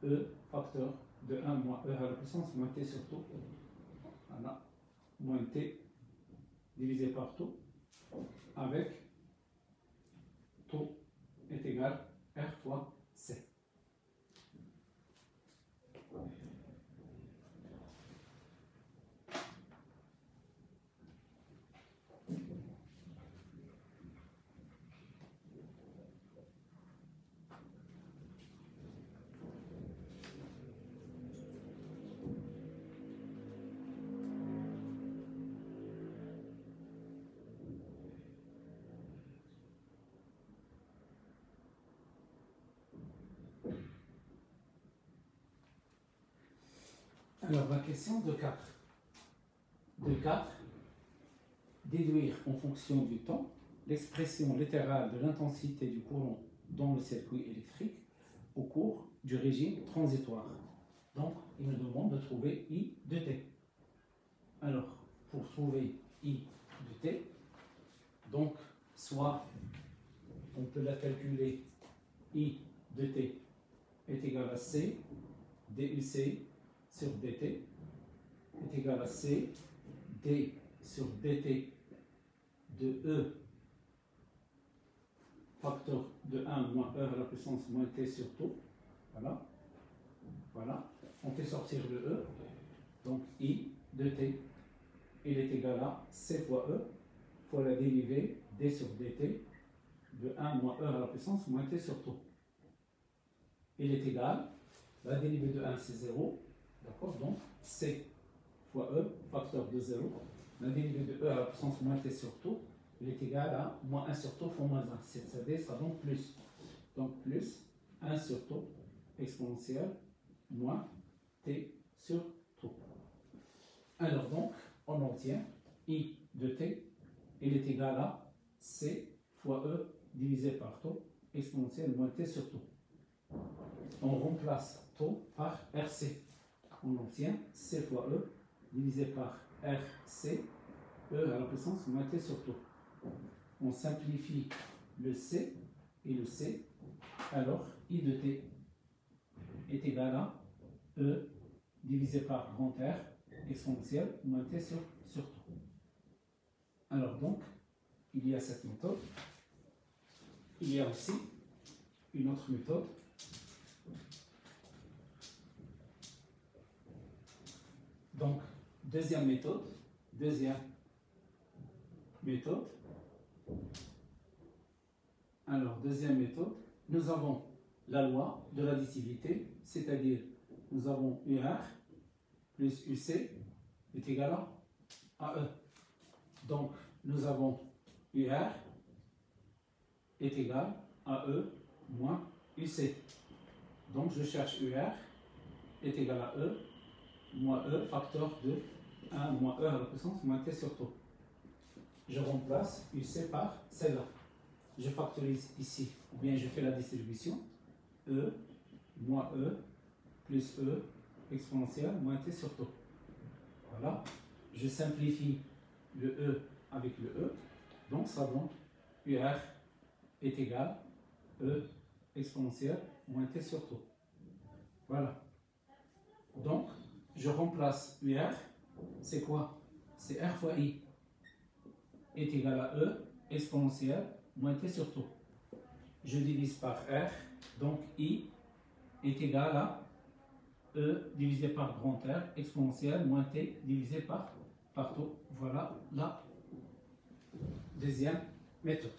E facteur de 1 moins E à la puissance moins T sur tout. Voilà. Moins T divisé par tout avec taux est égal à R fois C. Alors, la question de 4. De 4, déduire en fonction du temps l'expression littérale de l'intensité du courant dans le circuit électrique au cours du régime transitoire. Donc, il nous demande de trouver I de T. Alors, pour trouver I de T, donc, soit on peut la calculer, I de T est égal à C, DUC sur dt est égal à C, D sur dt de E facteur de 1 moins E à la puissance moins T sur tout. Voilà. Voilà. On fait sortir le E. Donc I de T, il est égal à C fois E fois la dérivée D sur dt de 1 moins E à la puissance moins T sur tout. Il est égal, la dérivée de 1 c'est 0. D'accord? Donc, C fois E, facteur de 0. La dérivée de E à la puissance moins T sur tout, il est égal à moins 1 sur tout fois moins 1. C'est-à-dire, ça donne plus. Donc, plus 1 sur tout exponentielle moins T sur tout. Alors, donc, on obtient I de T, il est égal à C fois E divisé par tout exponentielle moins T sur tout. On remplace tout par RC. On obtient C fois E divisé par RC, E à la puissance moins T sur tout. On simplifie le C et le C, alors I de T est égal à E divisé par grand R exponentielle moins T sur tout. Alors donc, il y a cette méthode. Il y a aussi une autre méthode. Donc, deuxième méthode. Alors, deuxième méthode, nous avons la loi de l'additivité, c'est-à-dire nous avons UR plus UC est égal à AE. Donc, nous avons UR est égal à E moins UC. Donc, je cherche UR est égal à E moins E facteur de 1 moins E à la puissance moins T sur tau. Je remplace UC par celle-là. Je factorise ici, ou bien je fais la distribution. E moins E plus E exponentielle moins T sur tau. Voilà. Je simplifie le E avec le E. Donc ça donne UR est égal à E exponentielle moins T sur tau. Voilà. Donc, je remplace UR. C'est quoi? C'est R fois I est égal à E exponentielle moins T sur tau. Je divise par R. Donc, I est égal à E divisé par grand R exponentielle moins T divisé par tau. Voilà la deuxième méthode.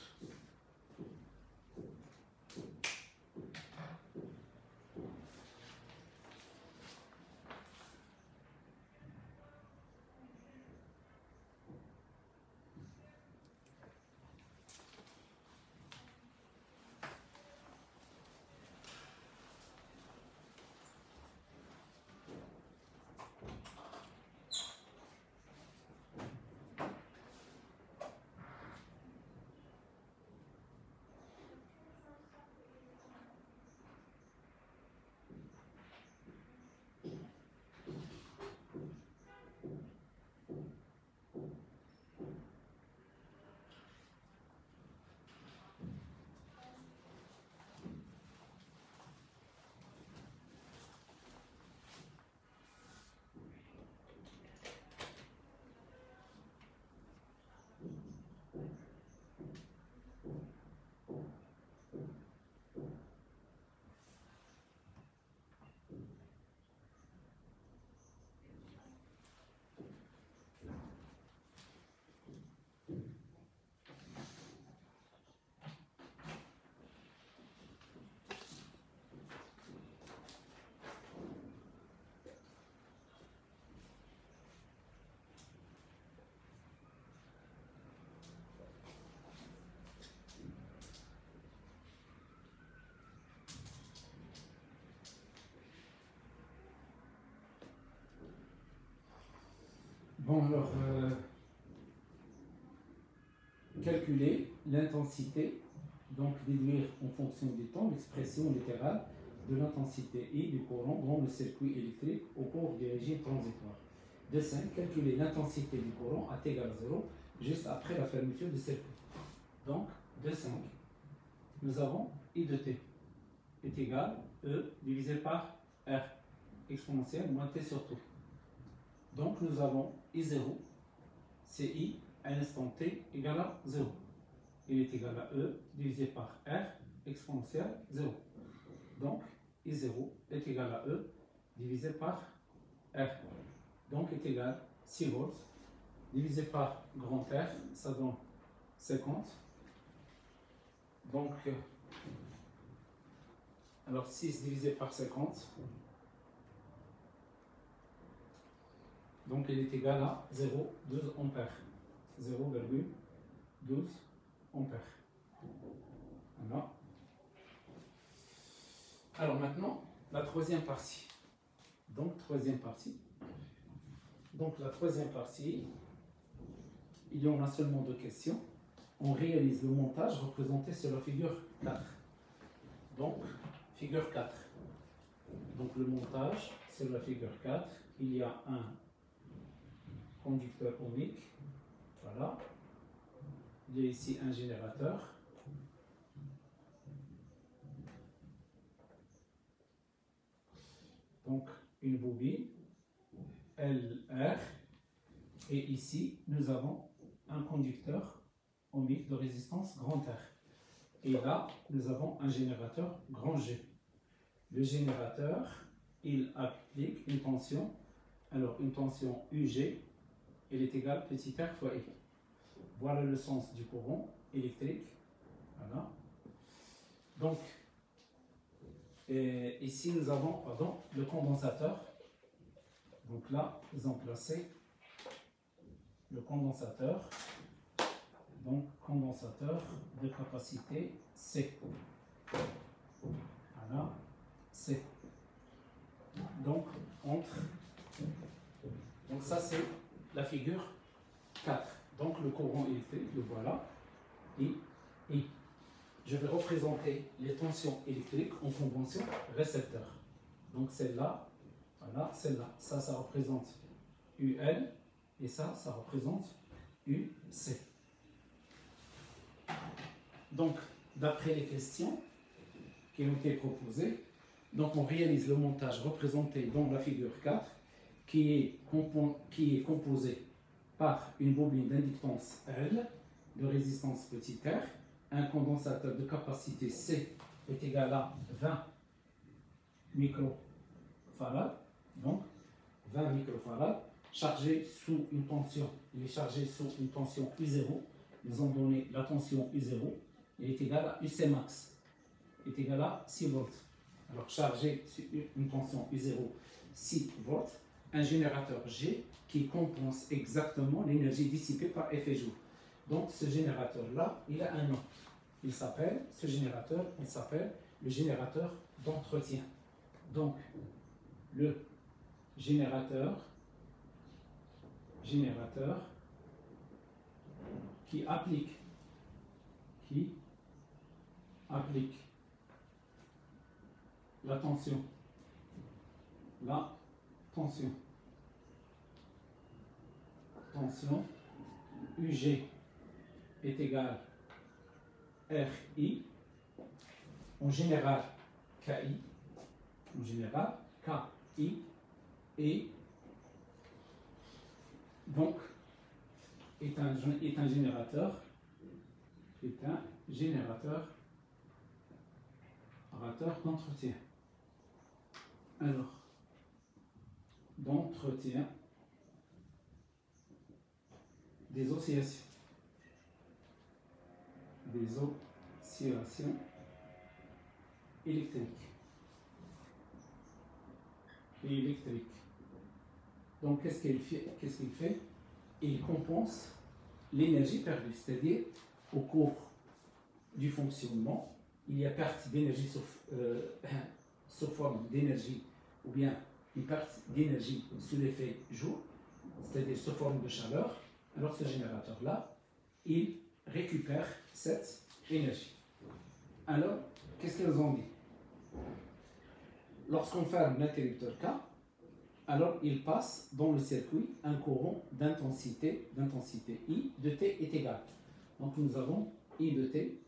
Bon, alors, calculer l'intensité, donc déduire en fonction du temps l'expression littérale de l'intensité I du courant dans le circuit électrique au cours du régime transitoire. De 5, calculer l'intensité du courant à T égale à 0 juste après la fermeture du circuit. Donc, de 5, nous avons I de T est égal à E divisé par R exponentielle moins T sur tau. Donc, nous avons I0, c'est I à l'instant T égale à 0. Il est égal à E divisé par R exponentielle 0. Donc, I0 est égal à E divisé par R. Donc, est égal à 6 volts divisé par grand R, ça donne 50. Donc, alors 6 divisé par 50. Donc, il est égal à 0,12 ampères. 0,12 ampères. Voilà. Alors maintenant, la troisième partie. Donc, troisième partie. Donc, la troisième partie, il y en a seulement deux questions. On réalise le montage représenté sur la figure 4. Donc, figure 4. Donc, le montage sur la figure 4, il y a un conducteur ohmique. Voilà. Il y a ici un générateur. Donc, une bobine LR. Et ici, nous avons un conducteur ohmique de résistance grand R. Et là, nous avons un générateur grand G. Le générateur, il applique une tension. Alors, une tension UG, elle est égale à petit r fois I. Voilà le sens du courant électrique. Voilà. Donc, ici, nous avons le condensateur. Donc là, ils ont placé le condensateur. Donc, condensateur de capacité C. Voilà, C. Donc, entre. Donc, ça, c'est la figure 4. Donc, le courant électrique, le voilà. Et je vais représenter les tensions électriques en convention récepteur. Donc, celle-là, voilà, celle-là. Ça représente UL. Et ça représente UC. Donc, d'après les questions qui ont été proposées, donc on réalise le montage représenté dans la figure 4 qui est composé par une bobine d'inductance L, de résistance petit r, un condensateur de capacité C est égal à 20 microfarads, donc 20 microfarads, chargé sous une tension, il est chargé sous une tension U0, ils ont donné la tension U0, il est égal à UC max, est égal à 6 volts. Alors chargé sur une tension U0, 6 volts, un générateur G qui compense exactement l'énergie dissipée par effet joule. Donc ce générateur-là, il a un nom. Ce générateur, il s'appelle le générateur d'entretien. Donc le générateur qui applique la tension UG est égal RI, en général KI, et donc est un générateur d'entretien. Alors, d'entretien des oscillations électriques. Donc, qu'est-ce qu'il fait? Il compense l'énergie perdue, c'est-à-dire au cours du fonctionnement, il y a perte d'énergie sous forme d'énergie ou bien une perte d'énergie sous l'effet joule, c'est-à-dire sous forme de chaleur. Alors ce générateur-là, il récupère cette énergie. Alors, qu'est-ce qu'ils ont dit? Lorsqu'on ferme l'interrupteur K, alors il passe dans le circuit un courant d'intensité I de T est égal. Donc nous avons I de T,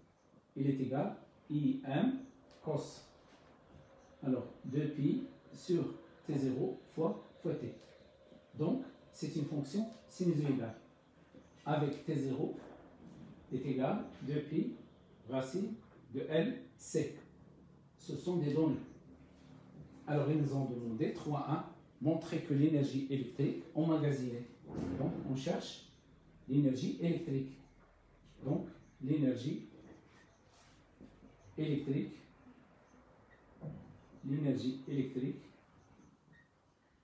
il est égal IM cos. Alors 2pi sur T0 fois T. Donc c'est une fonction sinusoïdale. Avec T0 est égal 2pi racine de LC. Ce sont des données. Alors ils nous ont demandé 3.1, montrer que l'énergie électrique emmagasinée. Donc on cherche l'énergie électrique. Donc l'énergie électrique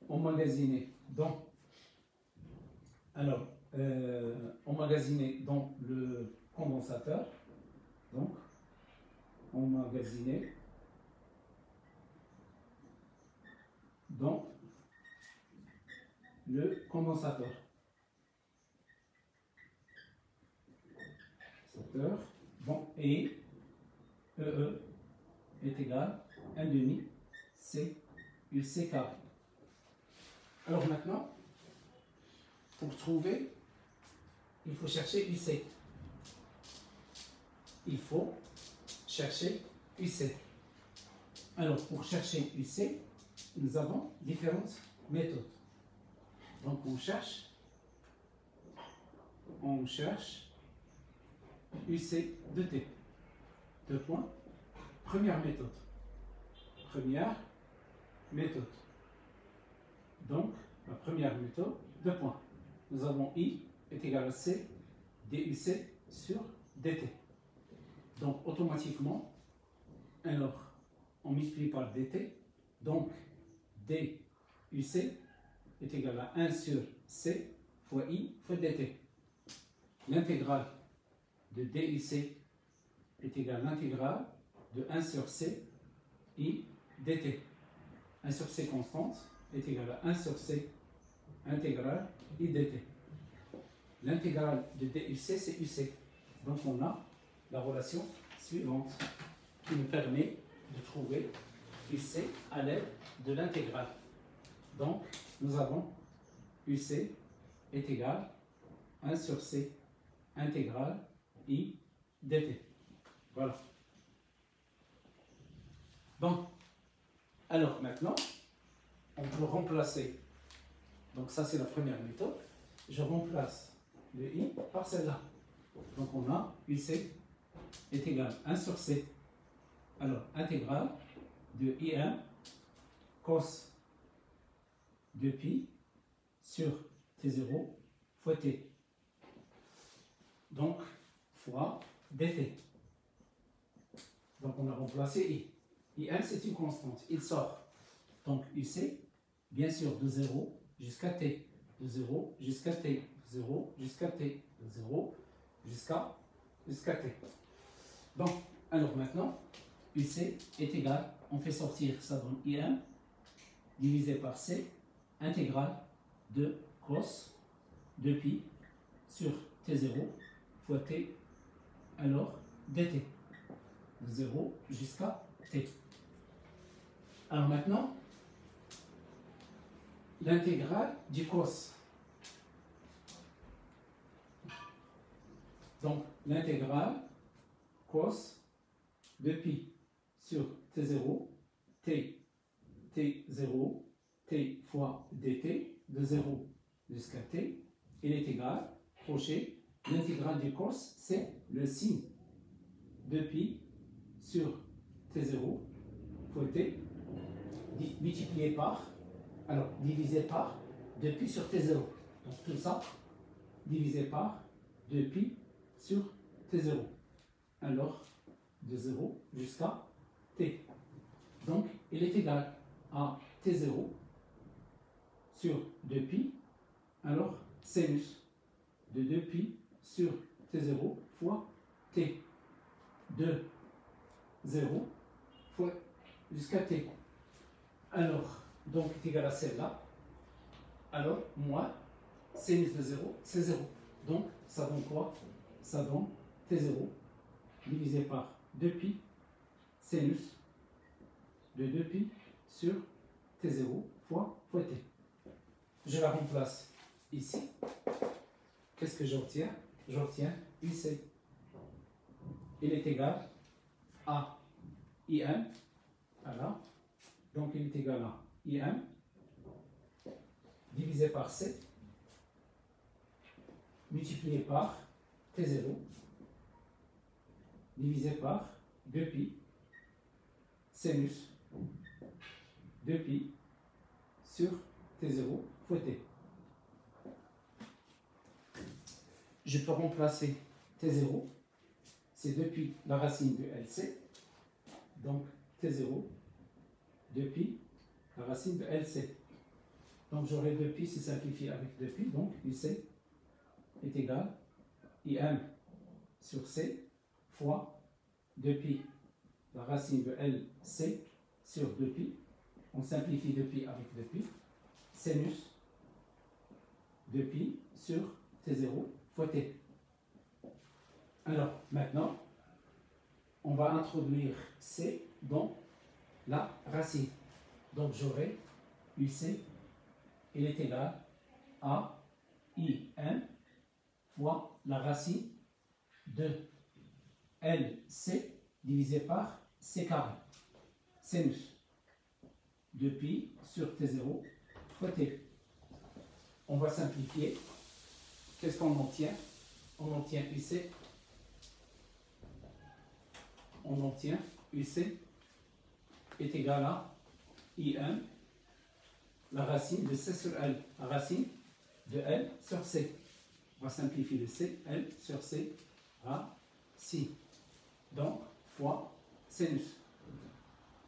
emmagasinée dans le condensateur. Donc emmagasinée dans le condensateur. Bon, et EE est égal à 1,5 C UC carré. Alors maintenant, pour trouver, il faut chercher UC. Alors pour chercher UC, nous avons différentes méthodes. Donc on cherche UC de T. Deux points. Première méthode. Donc la première méthode, deux points. Nous avons I est égal à C DUC sur DT. Donc automatiquement, alors on multiplie par DT. Donc DUC est égal à 1 sur C fois I fois dt. L'intégrale de DIC est égale à l'intégrale de 1 sur C I dt. 1 sur C constante est égal à 1 sur C intégrale I dt. L'intégrale de DUC, c'est UC. Donc on a la relation suivante qui nous permet de trouver UC à l'aide de l'intégrale. Donc nous avons UC est égal à 1 sur C intégrale I dt. Voilà. Bon, alors maintenant, on peut remplacer. Donc ça c'est la première méthode. Je remplace le I par celle-là. Donc on a UC est égal à 1 sur C. Alors intégrale de I1 cos de pi sur T0 fois T. Donc fois dt. Donc on a remplacé I. I1 c'est une constante, il sort. Donc UC, bien sûr, de 0 jusqu'à T. De 0 jusqu'à T. De 0 jusqu'à T. De 0 jusqu'à T. Bon, alors maintenant, UC est égal, on fait sortir, ça donne I1 divisé par C, intégrale de cos de pi sur T0 fois T, alors dt. De 0 jusqu'à T. Alors maintenant, l'intégrale du cos. Donc l'intégrale cos de pi sur T0, T0, T fois dt, de 0 jusqu'à T, il est égal, crochet, l'intégrale du cos, c'est le signe de pi sur T0 fois T, multiplié par, alors divisé par 2pi sur T0. Donc tout ça divisé par 2pi sur T0. Alors de 0 jusqu'à T. Donc il est égal à T0 sur 2pi, alors sinus de 2pi sur T0 fois T. De 0 fois jusqu'à T. Alors, donc est égal à celle-là. Alors, moi, sinus de 0, c'est 0. Donc, ça donne quoi? Ça donne T0 divisé par 2pi sinus de 2pi sur T0 fois T. Je la remplace ici. Qu'est-ce que j'obtiens? J'obtiens UC. Il est égal à I1. Voilà. Donc il est égal à I1 divisé par C multiplié par T0 divisé par 2pi sinus 2pi sur T0 fois T. Je peux remplacer T0, c'est depuis la racine de LC, donc T0 depuis la racine de LC. Donc j'aurai 2pi, c'est simplifié avec 2pi, donc UC est égal à I1 sur C fois 2pi, la racine de LC sur 2pi. On simplifie 2pi avec 2pi, sinus 2pi sur T0 fois T. Alors maintenant, on va introduire C dans la racine. Donc j'aurai UC, il est égal à I1 fois la racine de LC divisé par C carré. Sinus de pi sur T0 fois T. On va simplifier. Qu'est-ce qu'on obtient? On obtient UC. On obtient UC est égal à I1, la racine de C sur L, la racine de L sur C. On va simplifier le C, L sur C, racine. Donc, fois sinus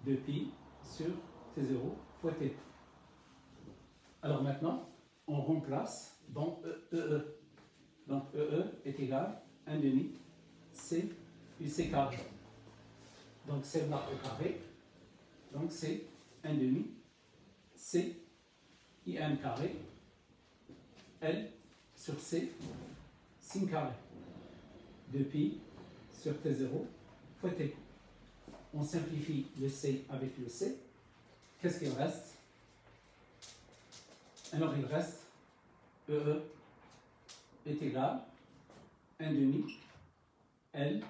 de pi sur T0 fois T. Alors maintenant, on remplace dans EE. Donc EE est égal à 1 demi C UC carré. Donc c'est là au carré. Donc c'est 1 demi C IN carré L sur C sin carré. 2pi sur T0 fois T. On simplifie le C avec le C. Qu'est-ce qu'il reste? Alors il reste EE est égal à 1 demi L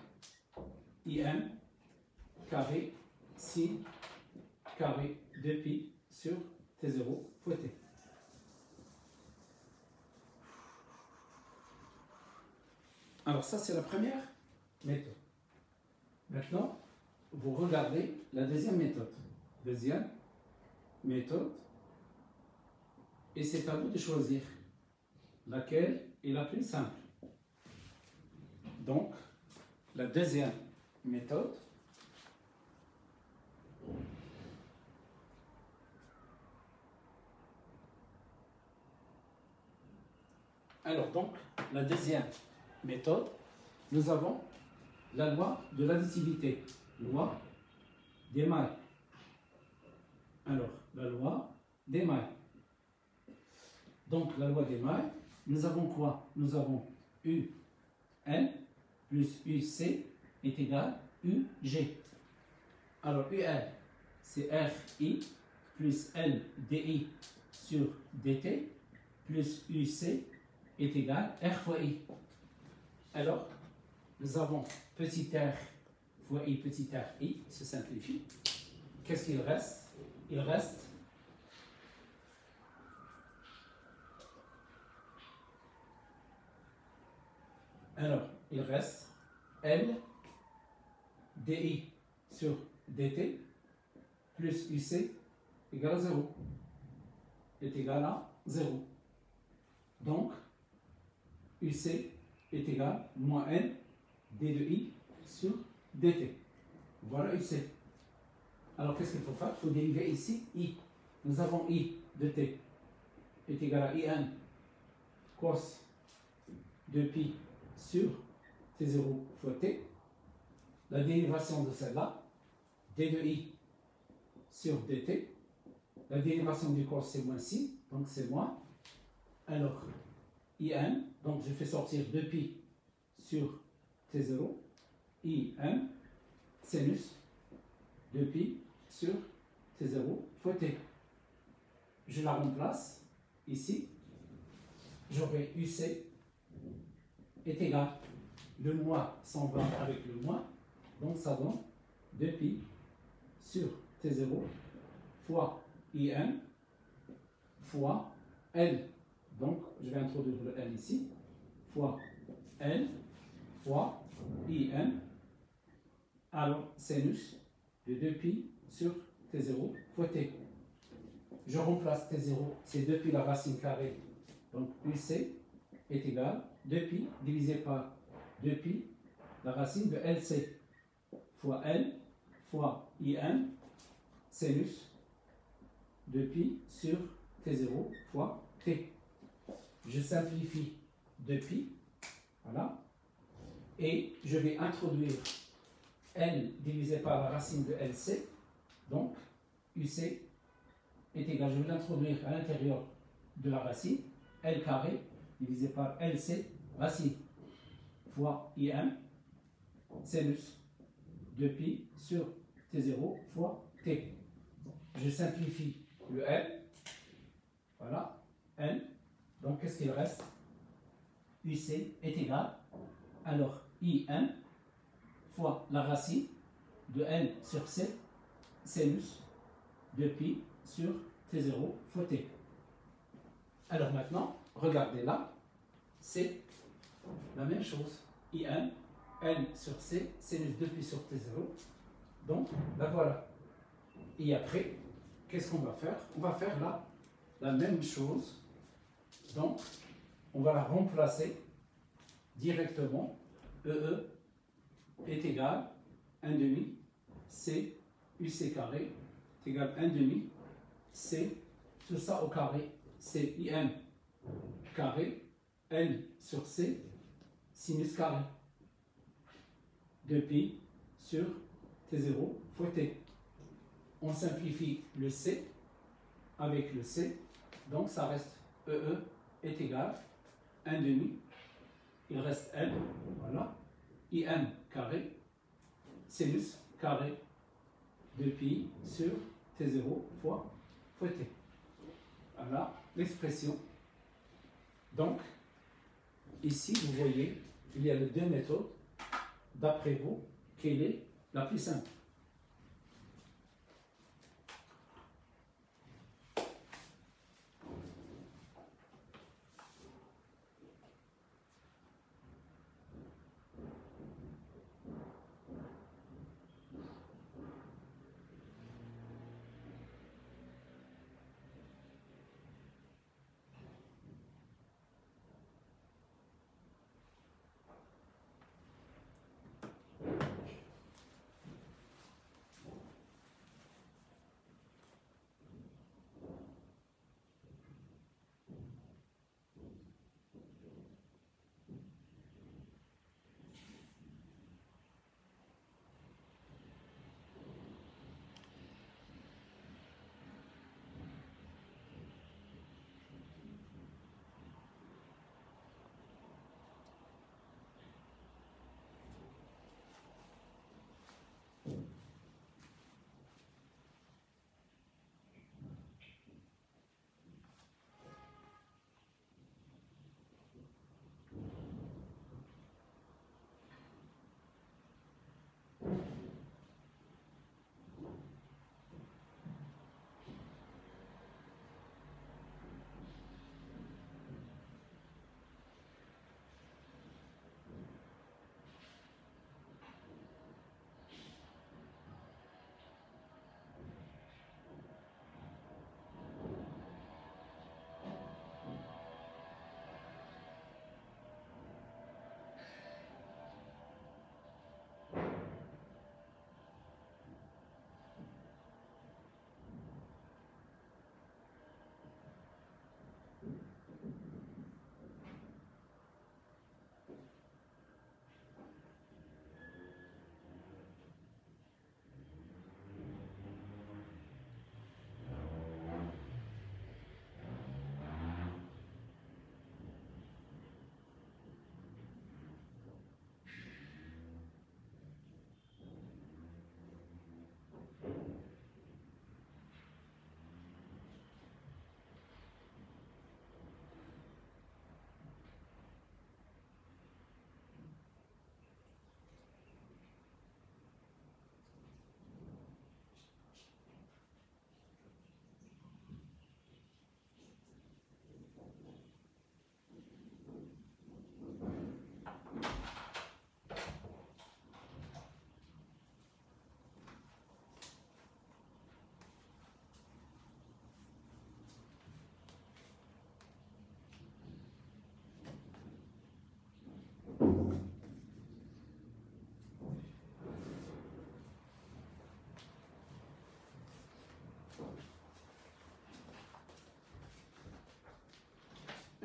IM carré sin carré 2pi sur T0 fois T. Alors ça c'est la première méthode. Maintenant, vous regardez la deuxième méthode. Deuxième méthode. Et c'est à vous de choisir laquelle est la plus simple. Donc, la deuxième méthode. Alors donc, la deuxième méthode, nous avons la loi de l'additivité, loi des mailles. Alors, la loi des mailles. Donc, la loi des mailles, nous avons quoi? Nous avons UN plus UC est égal à UG. Alors, UN, c'est RI plus LDI sur DT plus UC est égal à R fois I. Alors, nous avons petit r fois I, petit r I, se simplifie. Qu'est-ce qu'il reste? Il reste il reste L DI sur DT plus UC égale à 0. Est égal à 0. Donc, UC est égal à moins N D de I sur DT. Voilà UC. Alors, qu'est-ce qu'il faut faire? Il faut dériver ici I. Nous avons I de T est égal à IN cos 2pi sur T0 fois T. La dérivation de celle-là, D de I sur DT. La dérivation du cos, c'est moins ci, donc c'est moins. Alors, IN, donc je fais sortir 2pi sur T0, IN, sinus 2pi sur T0 fois T. Je la remplace ici. J'aurai UC est égal. Le moins s'en va avec le moins. Donc ça donne 2pi sur T0 fois IN fois L. Donc je vais introduire le L ici. Fois L fois IN. Alors sinus de 2pi sur T0 fois T. Je remplace T0, c'est 2pi la racine carrée. Donc UC est égal à 2pi divisé par 2pi la racine de LC fois L fois IN sinus 2pi sur T0 fois T. Je simplifie 2pi, voilà, et je vais introduire L divisé par la racine de LC, donc UC est égal, je vais l'introduire à l'intérieur de la racine, L carré divisé par LC racine fois IM sinus 2pi sur T0 fois T. Je simplifie le L, voilà, L, donc qu'est-ce qu'il reste? UC est égal, alors IM fois la racine de L sur C sinus 2pi sur T0 fois T. Alors maintenant, regardez là, c'est la même chose. IN, L sur C, sinus 2pi sur T0. Donc, la voilà. Et après, qu'est-ce qu'on va faire? On va faire là la même chose. Donc, on va la remplacer directement. EE est égal à 1 demi C UC carré est égal à 1 demi C, tout ça au carré, c'est IM carré L sur C sinus carré de pi sur T0 fois T. On simplifie le C avec le C, donc ça reste EE est égal 1 demi, il reste L, voilà, IM carré sinus carré de pi sur T0 fois T. Voilà l'expression. Donc, ici, vous voyez, il y a les deux méthodes. D'après vous, quelle est la plus simple?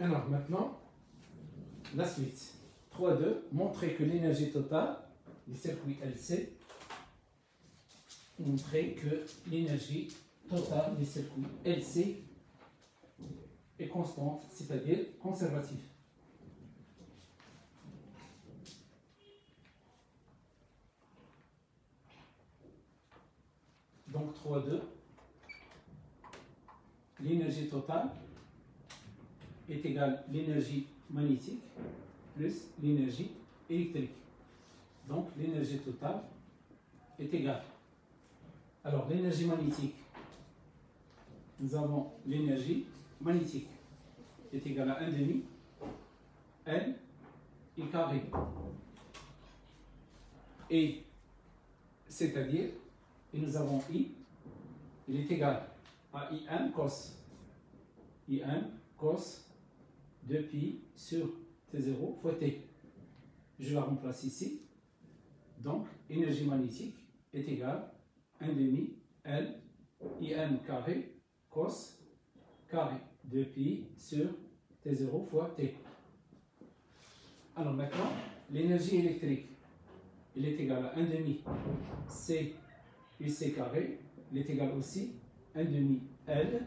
Alors maintenant, la suite. 3.2, montrer que l'énergie totale du circuit LC, montrer que l'énergie totale du circuit LC est constante, c'est-à-dire conservative. Donc 3.2, l'énergie totale est égale à l'énergie magnétique plus l'énergie électrique. Donc l'énergie totale est égale. Alors l'énergie magnétique, nous avons l'énergie magnétique est égale à 1 demi L I carré. Et c'est-à-dire, et nous avons I, il est égal à IM cos 2pi sur T0 fois T. Je la remplace ici. Donc, énergie magnétique est égale à 1 demi L IM carré cos carré. 2pi sur T0 fois T. Alors maintenant, l'énergie électrique, elle est égale à 1 demi C UC carré. Elle est égale aussi à 1 demi L,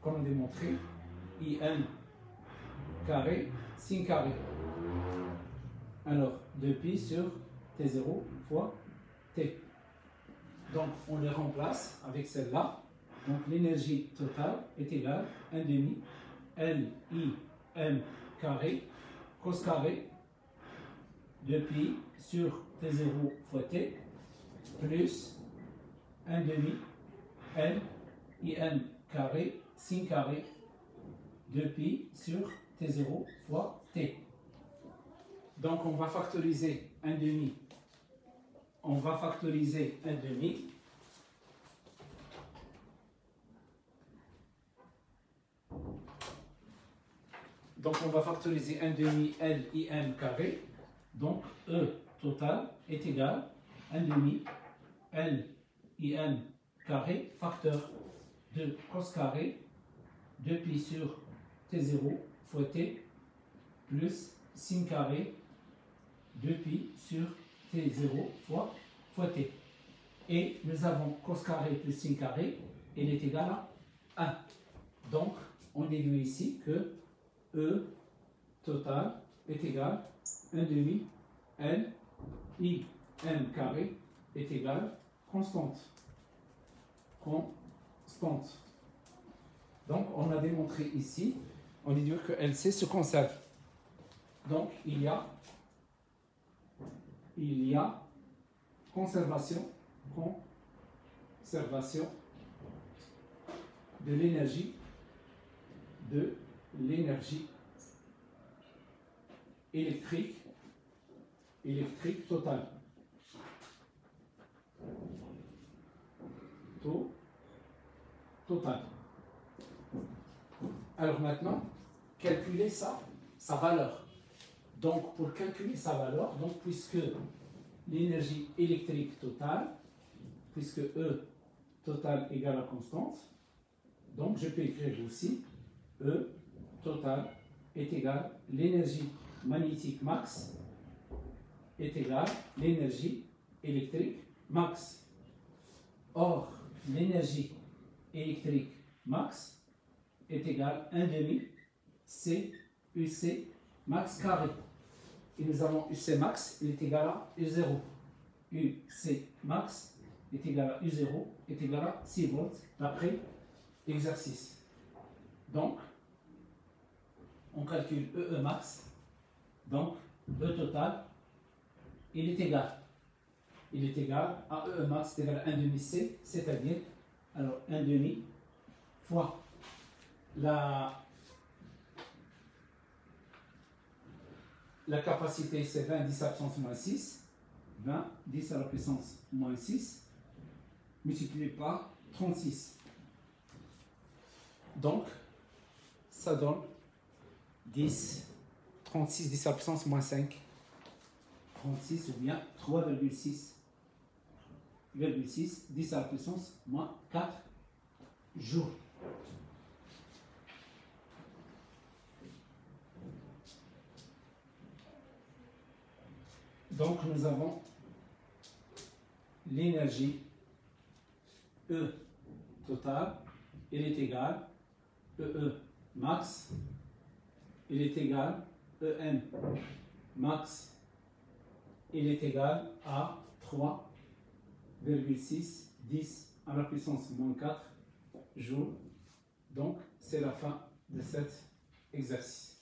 comme on a démontré, IN carré, sin carré. Alors, 2pi sur T0 fois T. Donc, on les remplace avec celle-là. Donc, l'énergie totale est égale à 1 demi L, I, M carré, cos carré, 2pi sur T0 fois T, plus 1 demi L, IM carré, sin carré, 2pi sur T0 fois T. Donc, on va factoriser 1 demi. On va factoriser 1 demi. Donc, on va factoriser 1 demi L, IM carré. Donc, E total est égal à 1 demi L, IM carré, facteur de cos carré, 2pi sur T0 fois T, plus sin carré, 2pi sur T0 fois T. Et nous avons cos carré plus sin carré, il est égal à 1. Donc, on déduit ici que E total est égal à 1 demi L, I, M carré est égal constante. Constante. Donc, on a démontré ici, on déduit que LC se conserve. Donc, il y a conservation de l'énergie électrique totale. Total. Alors maintenant, calculer sa valeur. Donc, pour calculer sa valeur, donc, puisque l'énergie électrique totale, puisque E total égale à constante, donc je peux écrire aussi E total est égal à l'énergie magnétique max est égal à l'énergie électrique max. Or, l'énergie électrique max est égal à 1 demi C UC max carré. Et nous avons UC max, il est égal à U0. UC max est égal à U0, est égal à 6 volts d'après l'exercice. Donc, on calcule EE max. Donc, E total, il est égal à EE max, c'est égal à 1 demi C, c'est-à-dire, alors 1 demi fois la capacité, c'est 20 10 à la puissance moins 6, 20 10 à la puissance moins 6, multiplié par 36. Donc, ça donne 36 10 à la puissance moins 5, 36 ou bien 3,6 10 à la puissance moins 4 joules. Donc nous avons l'énergie E totale, elle est égale EE max, elle est égale EM max, elle est égale à 3,6 10 à la puissance moins 4 joules. Donc c'est la fin de cet exercice.